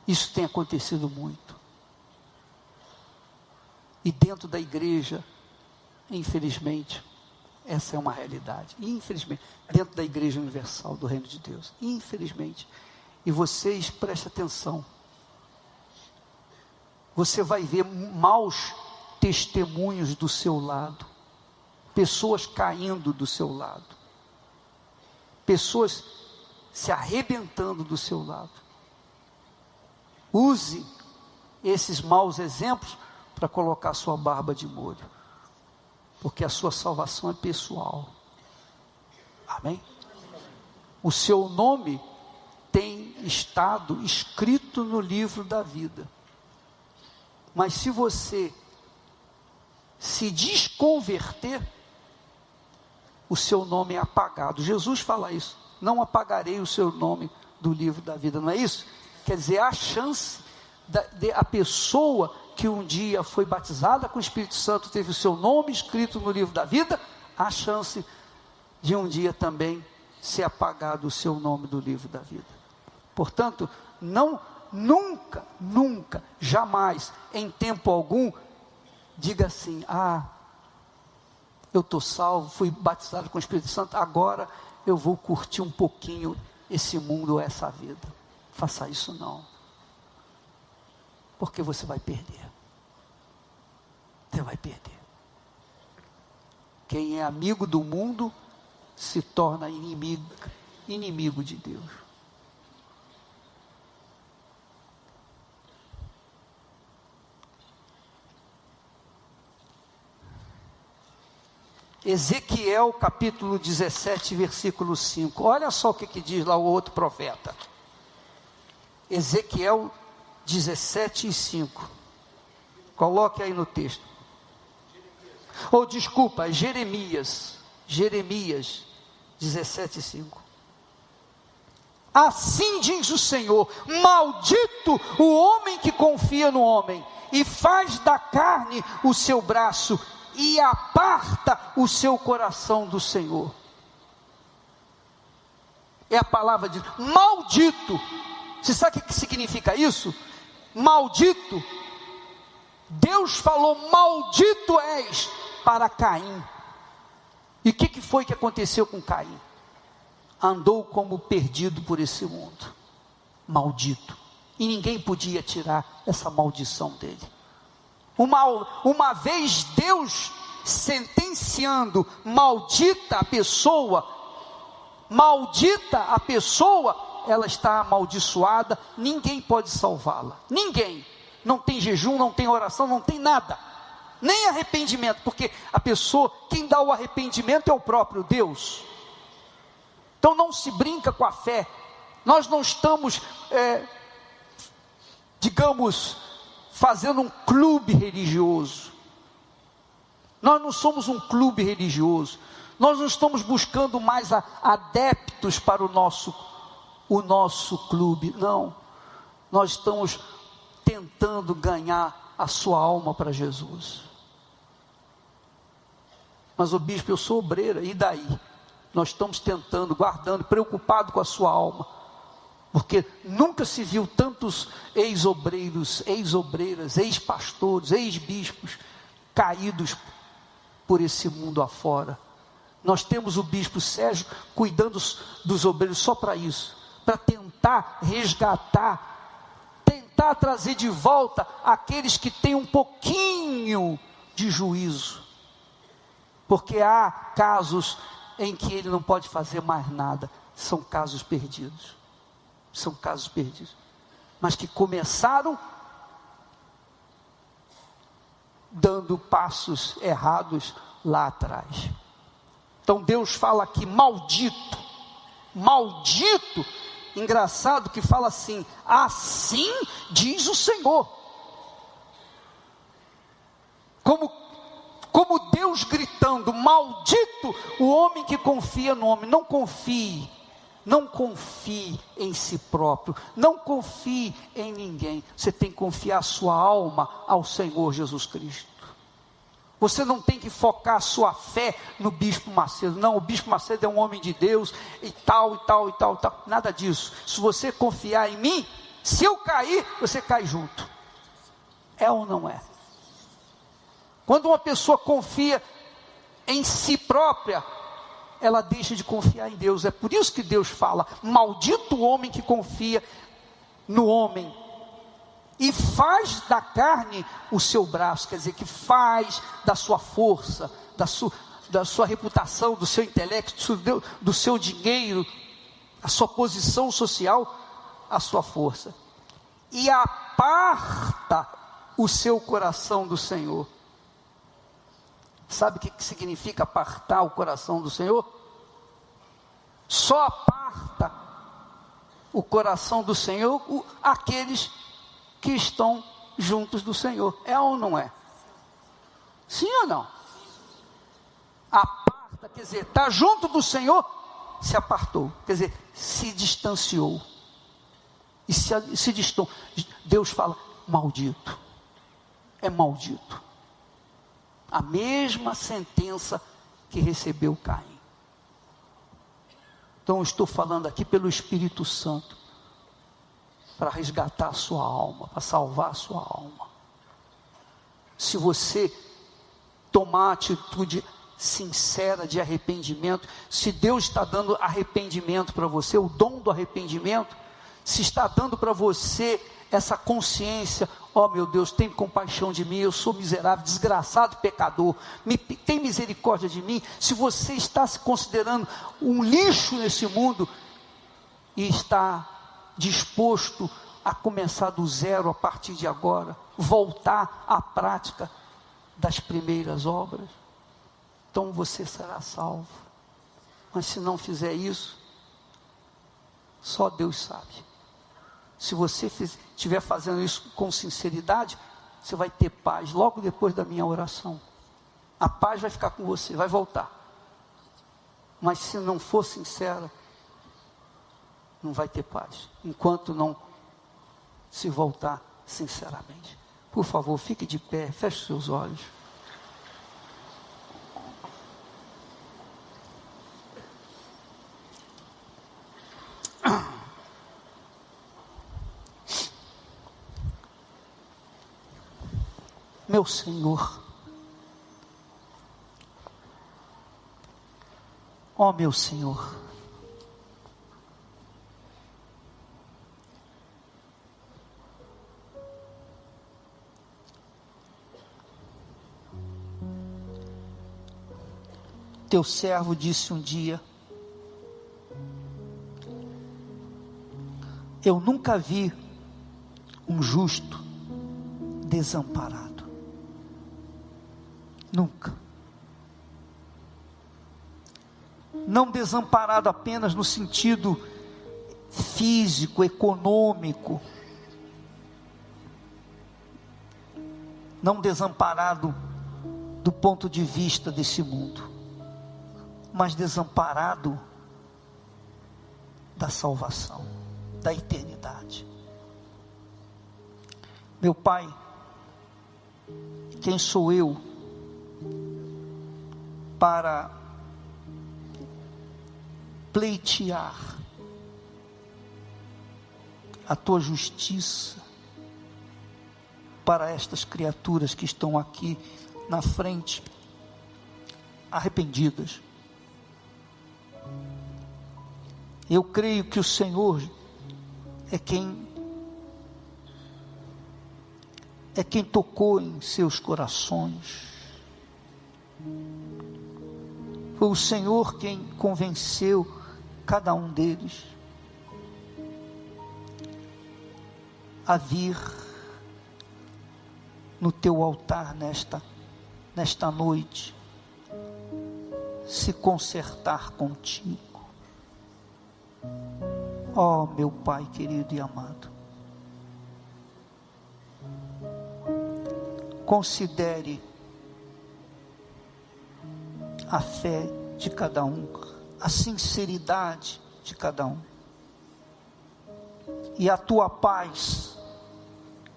Isso tem acontecido muito. E dentro da igreja, infelizmente, essa é uma realidade. Infelizmente, dentro da igreja universal do reino de Deus. Infelizmente. E vocês, prestem atenção. Você vai ver maus testemunhos do seu lado. Pessoas caindo do seu lado. Pessoas se arrebentando do seu lado. Use esses maus exemplos para colocar sua barba de molho, porque a sua salvação é pessoal. Amém? O seu nome tem estado escrito no livro da vida, mas se você se desconverter, o seu nome é apagado. Jesus fala isso: não apagarei o seu nome do livro da vida, não é isso? Quer dizer, a chance a pessoa que um dia foi batizada com o Espírito Santo, teve o seu nome escrito no livro da vida, há chance de um dia também ser apagado o seu nome do livro da vida. Portanto, nunca, jamais, em tempo algum, diga assim: eu estou salvo, fui batizado com o Espírito Santo, agora eu vou curtir um pouquinho esse mundo, essa vida. Faça isso não, porque você vai perder. Você vai perder. Quem é amigo do mundo se torna inimigo de Deus. Ezequiel capítulo 17, versículo 5. Olha só o que diz lá o outro profeta. Ezequiel 17 e 5. Coloque aí no texto. Desculpa, Jeremias 17 e 5. Assim diz o Senhor: maldito o homem que confia no homem, e faz da carne o seu braço, e aparta o seu coração do Senhor. É a palavra de maldito. Você sabe o que significa isso? Maldito. Deus falou: maldito és, para Caim. E o que foi que aconteceu com Caim? Andou como perdido por esse mundo, maldito, e ninguém podia tirar essa maldição dele. Uma vez Deus sentenciando: maldita a pessoa, ela está amaldiçoada, ninguém pode salvá-la, ninguém. Não tem jejum, não tem oração, não tem nada, nem arrependimento, porque a pessoa, quem dá o arrependimento é o próprio Deus. Então não se brinca com a fé. Nós não estamos, fazendo um clube religioso. Nós não somos um clube religioso. Nós não estamos buscando mais adeptos para o nosso clube. Não. Nós estamos tentando ganhar a sua alma para Jesus. Mas, bispo, eu sou obreira, e daí? Nós estamos tentando, guardando, preocupado com a sua alma, porque nunca se viu tantos ex-obreiros, ex-obreiras, ex-pastores, ex-bispos caídos por esse mundo afora. Nós temos o bispo Sérgio cuidando dos obreiros só para isso, para tentar resgatar, tentar trazer de volta aqueles que têm um pouquinho de juízo, porque há casos em que ele não pode fazer mais nada. São casos perdidos, mas que começaram dando passos errados lá atrás. Então Deus fala aqui: maldito engraçado que fala assim: assim diz o Senhor. Como Deus gritando: maldito o homem que confia no homem. Não confie em si próprio, não confie em ninguém. Você tem que confiar a sua alma ao Senhor Jesus Cristo. Você não tem que focar a sua fé no Bispo Macedo. Não, o Bispo Macedo é um homem de Deus e tal, e tal, e tal, e tal. Nada disso. Se você confiar em mim, se eu cair, você cai junto. É ou não é? Quando uma pessoa confia em si própria, ela deixa de confiar em Deus. É por isso que Deus fala: maldito o homem que confia no homem e faz da carne o seu braço. Quer dizer, que faz da sua força, da sua reputação, do seu intelecto, do seu dinheiro, a sua posição social, a sua força, e aparta o seu coração do Senhor. Sabe o que significa apartar o coração do Senhor? Só aparta o coração do Senhor aqueles que estão juntos do Senhor. É ou não é? Sim ou não? Aparta, quer dizer, está junto do Senhor, se apartou, quer dizer, se distanciou. E se distanciou. Deus fala: maldito, é maldito. A mesma sentença que recebeu Caim. Então eu estou falando aqui pelo Espírito Santo, para resgatar a sua alma, para salvar a sua alma. Se você tomar a atitude sincera de arrependimento, se Deus está dando arrependimento para você, o dom do arrependimento, se está dando para você essa consciência: ó meu Deus, tem compaixão de mim, eu sou miserável, desgraçado, pecador, tem misericórdia de mim. Se você está se considerando um lixo nesse mundo e está disposto a começar do zero a partir de agora, voltar à prática das primeiras obras, então você será salvo. Mas se não fizer isso, só Deus sabe. Se você estiver fazendo isso com sinceridade, você vai ter paz logo depois da minha oração. A paz vai ficar com você, vai voltar. Mas se não for sincera, não vai ter paz, enquanto não se voltar sinceramente. Por favor, fique de pé, feche seus olhos. Meu Senhor, ó meu Senhor, teu servo disse um dia: eu nunca vi um justo desamparado. Nunca. Não desamparado apenas no sentido físico, econômico. Não desamparado do ponto de vista desse mundo, mas desamparado da salvação, da eternidade. Meu Pai, quem sou eu para pleitear a tua justiça para estas criaturas que estão aqui na frente, arrependidas? Eu creio que o Senhor é quem tocou em seus corações. Foi o Senhor quem convenceu cada um deles a vir no teu altar nesta noite, se consertar contigo. Ó meu Pai querido e amado, considere a fé de cada um, a sinceridade de cada um, e a tua paz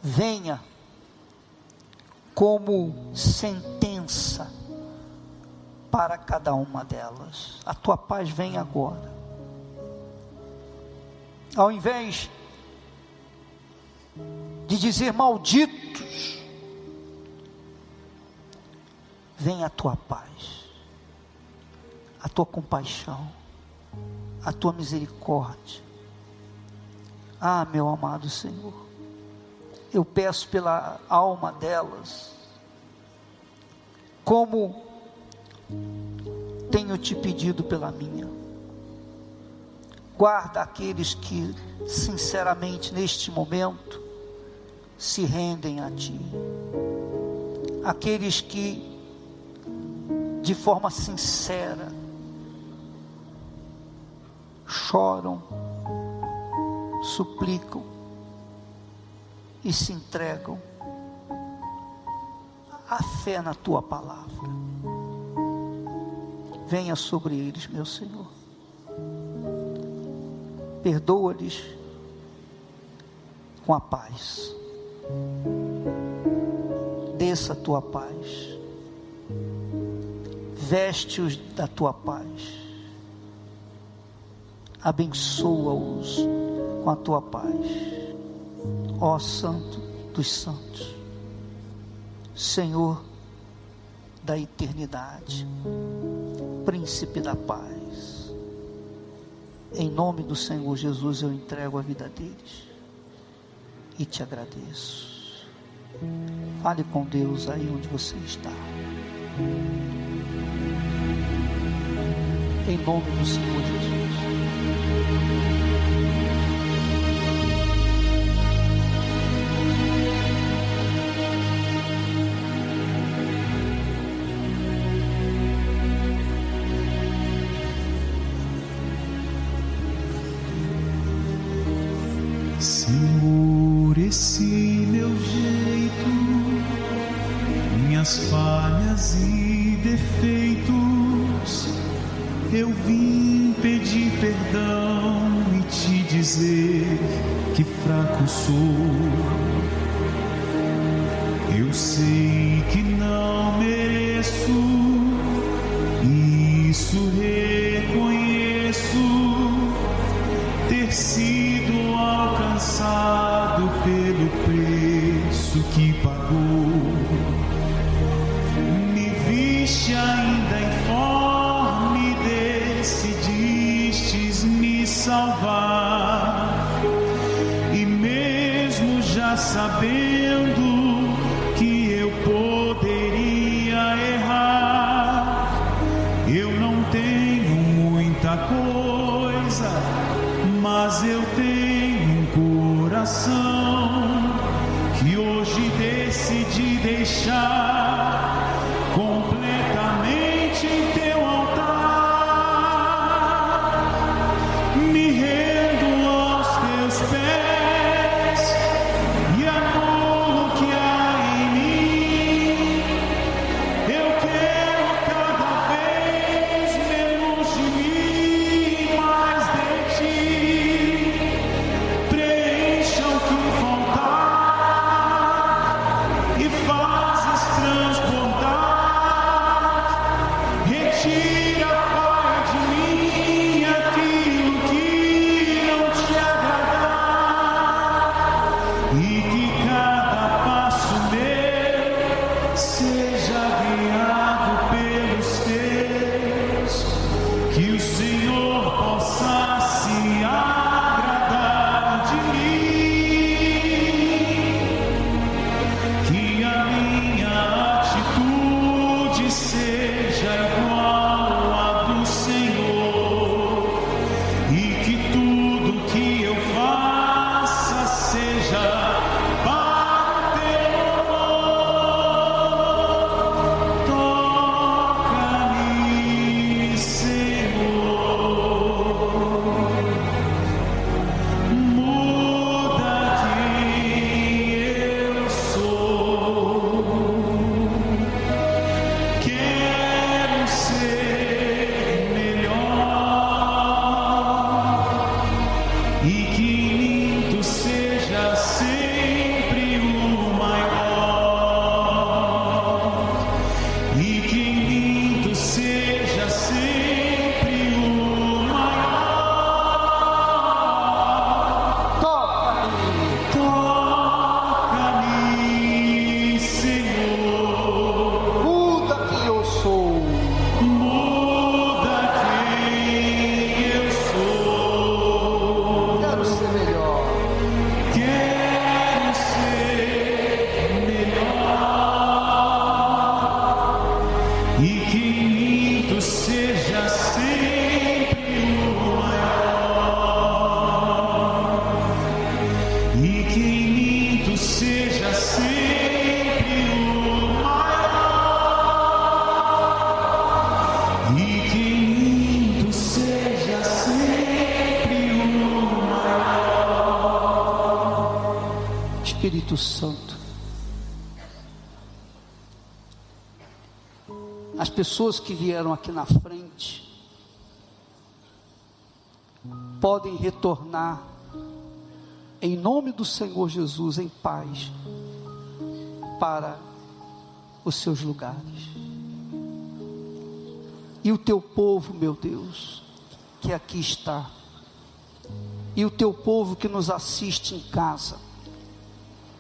venha como sentença para cada uma delas. A tua paz vem agora. Ao invés de dizer malditos, vem a tua paz, a tua compaixão, a tua misericórdia. Ah, meu amado Senhor, eu peço pela alma delas, como tenho te pedido pela minha. Guarda aqueles que sinceramente neste momento se rendem a ti, aqueles que de forma sincera choram, suplicam e se entregam à fé na tua palavra. Venha sobre eles, meu Senhor, perdoa-lhes com a paz, desça a tua paz, veste-os da tua paz, abençoa-os com a tua paz, ó Santo dos Santos, Senhor da eternidade, Príncipe da paz. Em nome do Senhor Jesus eu entrego a vida deles e te agradeço. Fale com Deus aí onde você está. Em nome do Senhor Jesus. Senhor, esse meu jeito, minhas falhas e defeitos, eu vim pedir perdão e te dizer que fraco sou. Eu sei que não mereço, isso reconheço, ter sido alcançado pelo preço que pagou. Me viste ainda informe, decidistes me salvar, e mesmo já sabendo que eu poderia errar, eu não tenho muita coisa, mas eu tenho um coração que hoje decidi deixar completamente em teu altar. Me rendo aos teus pés e anulo o que há em mim. Eu quero cada vez menos de mim, mais de ti. Preencha o que faltar e faz estranho e que em mim tu seja sempre o maior, e que em mim tu seja sempre o maior. Espírito Santo, as pessoas que vieram aqui na frente podem retornar em nome do Senhor Jesus em paz para os seus lugares. E o teu povo, meu Deus, que aqui está, e o teu povo que nos assiste em casa,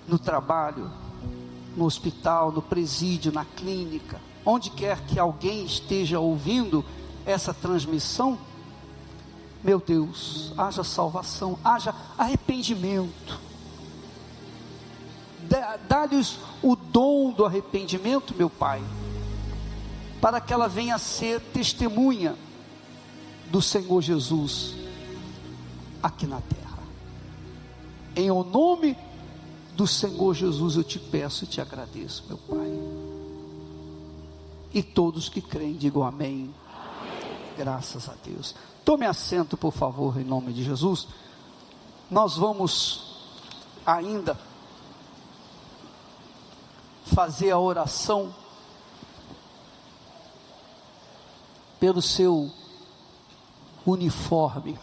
no trabalho, no hospital, no presídio, na clínica, onde quer que alguém esteja ouvindo essa transmissão, meu Deus, haja salvação, haja arrependimento, dá-lhes o dom do arrependimento, meu Pai, para que ela venha a ser testemunha do Senhor Jesus aqui na terra. Em o nome do Senhor Jesus eu te peço e te agradeço, meu Pai. E todos que creem digam amém. Graças a Deus. Tome assento, por favor, em nome de Jesus. Nós vamos ainda fazer a oração pelo seu uniforme.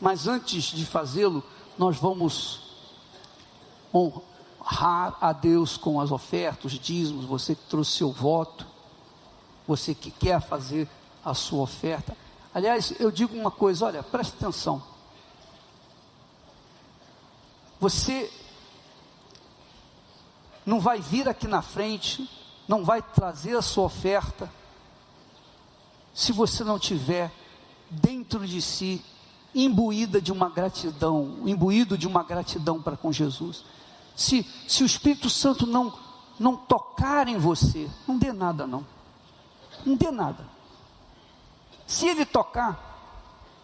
Mas antes de fazê-lo, nós vamos honrar a Deus com as ofertas, os dízimos. Você que trouxe seu voto, você que quer fazer a sua oferta. Aliás, eu digo uma coisa, olha, preste atenção. Você não vai vir aqui na frente, não vai trazer a sua oferta, se você não tiver dentro de si imbuído de uma gratidão para com Jesus. Se o Espírito Santo não tocar em você, não dê nada não dê nada. Se ele tocar,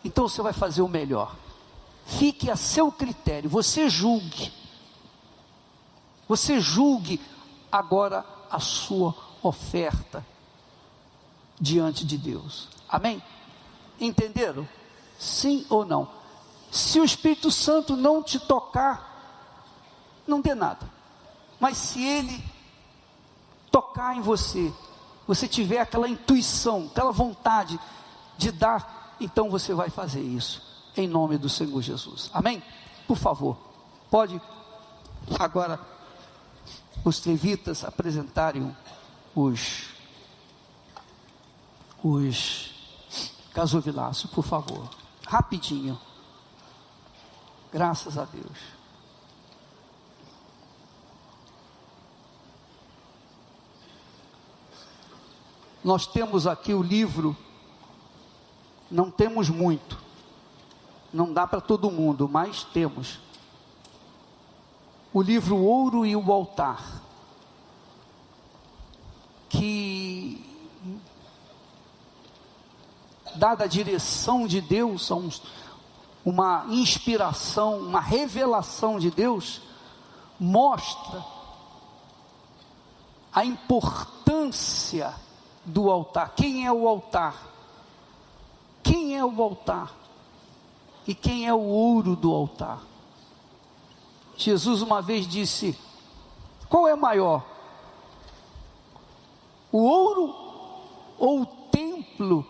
então você vai fazer o melhor. Fique a seu critério, você julgue agora a sua oferta diante de Deus. Amém? Entenderam? Sim ou não? Se o Espírito Santo não te tocar, não dê nada. Mas se ele tocar em você, você tiver aquela intuição, aquela vontade de dar, então você vai fazer isso, em nome do Senhor Jesus. Amém? Por favor, pode agora os levitas apresentarem os gasofilácios, por favor, rapidinho. Graças a Deus. Nós temos aqui o livro. Não temos muito, não dá para todo mundo, mas temos o livro Ouro e o Altar, que dada a direção de Deus, uma inspiração, uma revelação de Deus, mostra a importância do altar. Quem é o altar? Quem é o altar? E quem é o ouro do altar? Jesus uma vez disse: qual é maior? O ouro ou o templo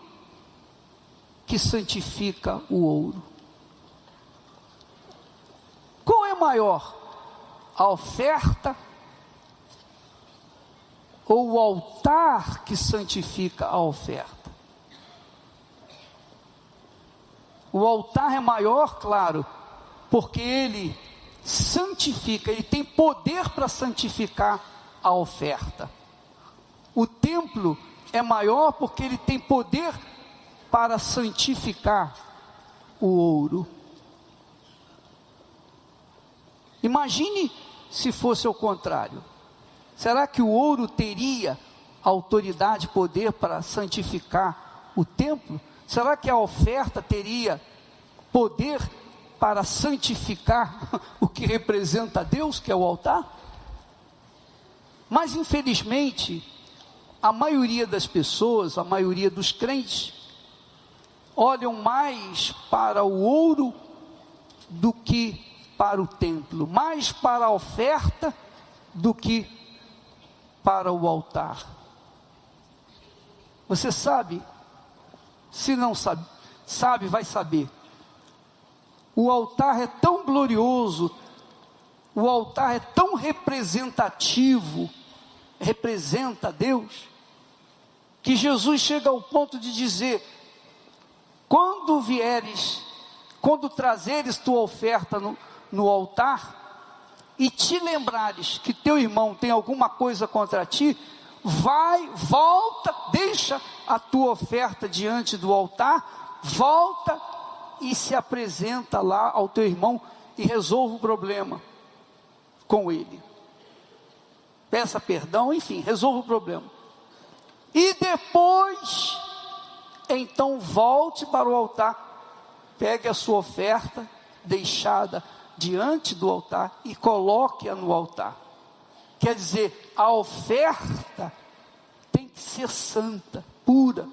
que santifica o ouro? Qual é maior? A oferta ou o altar que santifica a oferta? O altar é maior, claro, porque ele santifica, ele tem poder para santificar a oferta. O templo é maior porque ele tem poder para santificar o ouro. Imagine se fosse o contrário. Será que o ouro teria autoridade e poder para santificar o templo? Será que a oferta teria poder para santificar o que representa Deus, que é o altar. Mas infelizmente, a maioria das pessoas, a maioria dos crentes, olham mais para o ouro do que para o templo, mais para a oferta do que para o altar. Você sabe? Se não sabe, vai saber. O altar é tão glorioso, o altar é tão representativo, representa Deus, que Jesus chega ao ponto de dizer: quando vieres, quando trazeres tua oferta no altar, e te lembrares que teu irmão tem alguma coisa contra ti, volta, deixa a tua oferta diante do altar, volta e se apresenta lá ao teu irmão e resolva o problema com ele. Peça perdão, enfim, resolva o problema. E depois, então volte para o altar, pegue a sua oferta deixada diante do altar e coloque-a no altar. Quer dizer, a oferta tem que ser santa, pura,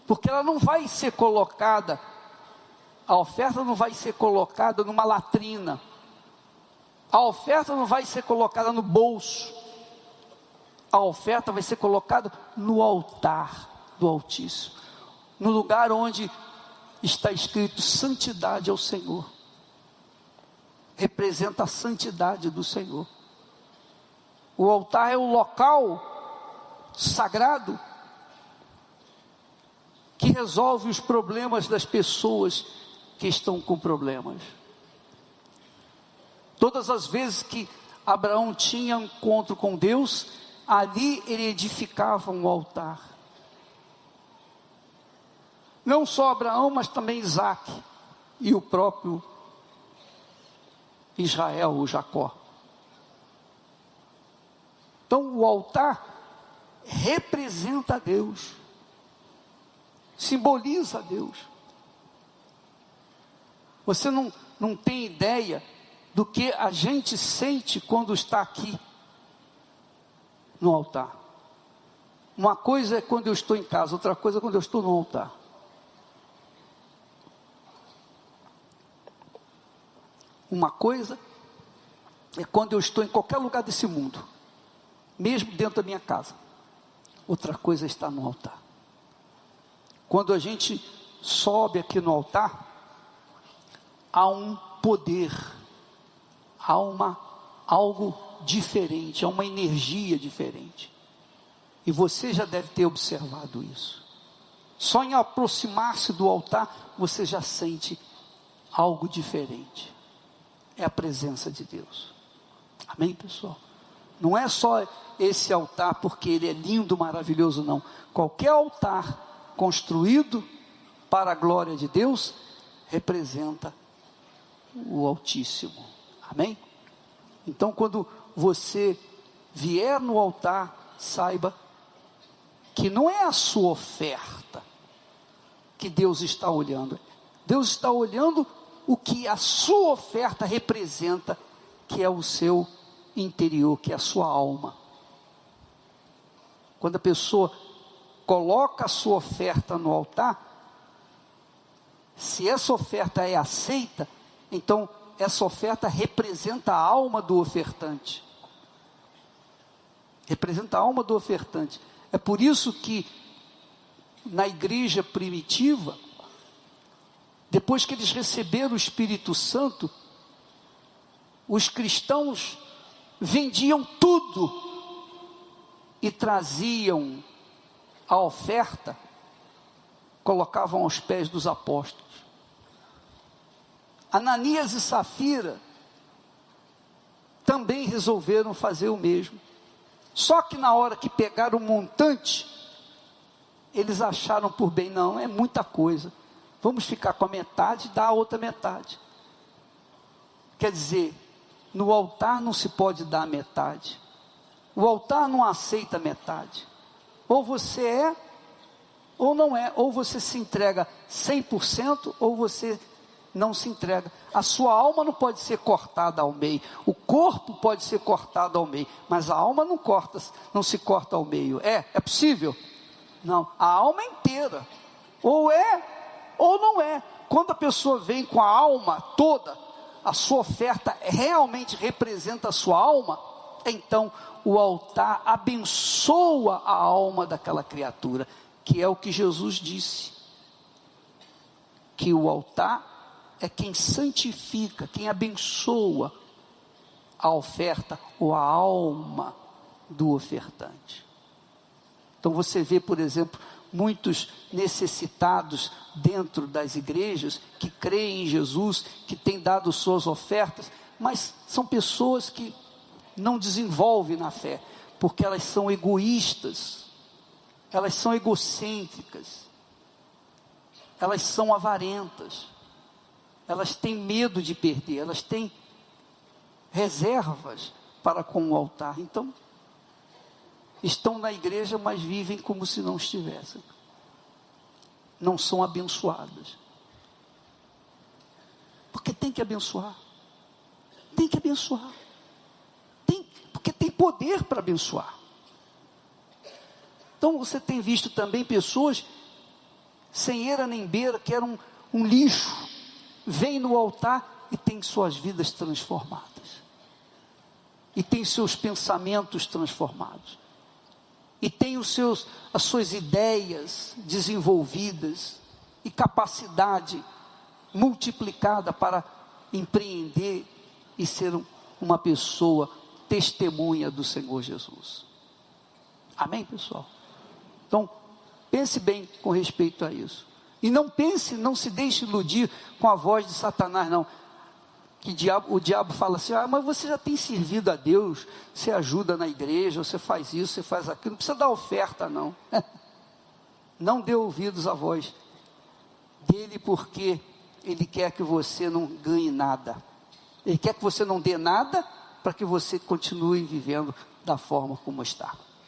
porque ela não vai ser colocada, a oferta não vai ser colocada numa latrina, a oferta não vai ser colocada no bolso, a oferta vai ser colocada no altar do Altíssimo, no lugar onde está escrito santidade ao Senhor, representa a santidade do Senhor. O altar é o local sagrado que resolve os problemas das pessoas que estão com problemas. Todas as vezes que Abraão tinha encontro com Deus, ali ele edificava um altar. Não só Abraão, mas também Isaac e o próprio Israel, o Jacó. Então o altar representa a Deus, simboliza a Deus. Você não tem ideia do que a gente sente quando está aqui no altar. Uma coisa é quando eu estou em casa, outra coisa é quando eu estou no altar. Uma coisa é quando eu estou em qualquer lugar desse mundo, mesmo dentro da minha casa. Outra coisa é estar no altar. Quando a gente sobe aqui no altar, há um poder, há algo diferente, há uma energia diferente. E você já deve ter observado isso. Só em aproximar-se do altar, você já sente algo diferente. É a presença de Deus. Amém, pessoal? Não é só esse altar porque ele é lindo, maravilhoso, não. Qualquer altar construído para a glória de Deus representa o Altíssimo. Amém? Então, quando você vier no altar, saiba que não é a sua oferta que Deus está olhando. Deus está olhando o que a sua oferta representa, que é o seu interior, que é a sua alma. Quando a pessoa coloca a sua oferta no altar, se essa oferta é aceita, então essa oferta representa a alma do ofertante. Representa a alma do ofertante. É por isso que na igreja primitiva, depois que eles receberam o Espírito Santo, os cristãos vendiam tudo e traziam a oferta, colocavam aos pés dos apóstolos. Ananias e Safira também resolveram fazer o mesmo. Só que na hora que pegaram o montante, eles acharam por bem, não, é muita coisa. Vamos ficar com a metade e dar a outra metade. Quer dizer, no altar não se pode dar a metade. O altar não aceita a metade. Ou você é, ou não é. Ou você se entrega 100%, ou você não se entrega. A sua alma não pode ser cortada ao meio, o corpo pode ser cortado ao meio, mas a alma não se corta ao meio. É possível? Não, a alma é inteira, ou é ou não é. Quando a pessoa vem com a alma toda, a sua oferta realmente representa a sua alma, então o altar abençoa a alma daquela criatura, que é o que Jesus disse, que o altar é quem santifica, quem abençoa a oferta ou a alma do ofertante. Então você vê, por exemplo, muitos necessitados dentro das igrejas, que creem em Jesus, que têm dado suas ofertas, mas são pessoas que não desenvolvem na fé, porque elas são egoístas, elas são egocêntricas, elas são avarentas, elas têm medo de perder, elas têm reservas para com o altar. Então, estão na igreja, mas vivem como se não estivessem, não são abençoadas, porque tem que abençoar, porque tem poder para abençoar. Então você tem visto também pessoas sem eira nem beira, que eram um lixo, vêm no altar e têm suas vidas transformadas, e têm seus pensamentos transformados, e têm as suas ideias desenvolvidas, e capacidade multiplicada para empreender e ser uma pessoa testemunha do Senhor Jesus. Amém, pessoal? Então, pense bem com respeito a isso. E não se deixe iludir com a voz de Satanás, não. Que o diabo fala assim: mas você já tem servido a Deus, você ajuda na igreja, você faz isso, você faz aquilo, não precisa dar oferta, não. Não dê ouvidos à voz dele, porque ele quer que você não ganhe nada. Ele quer que você não dê nada, para que você continue vivendo da forma como está.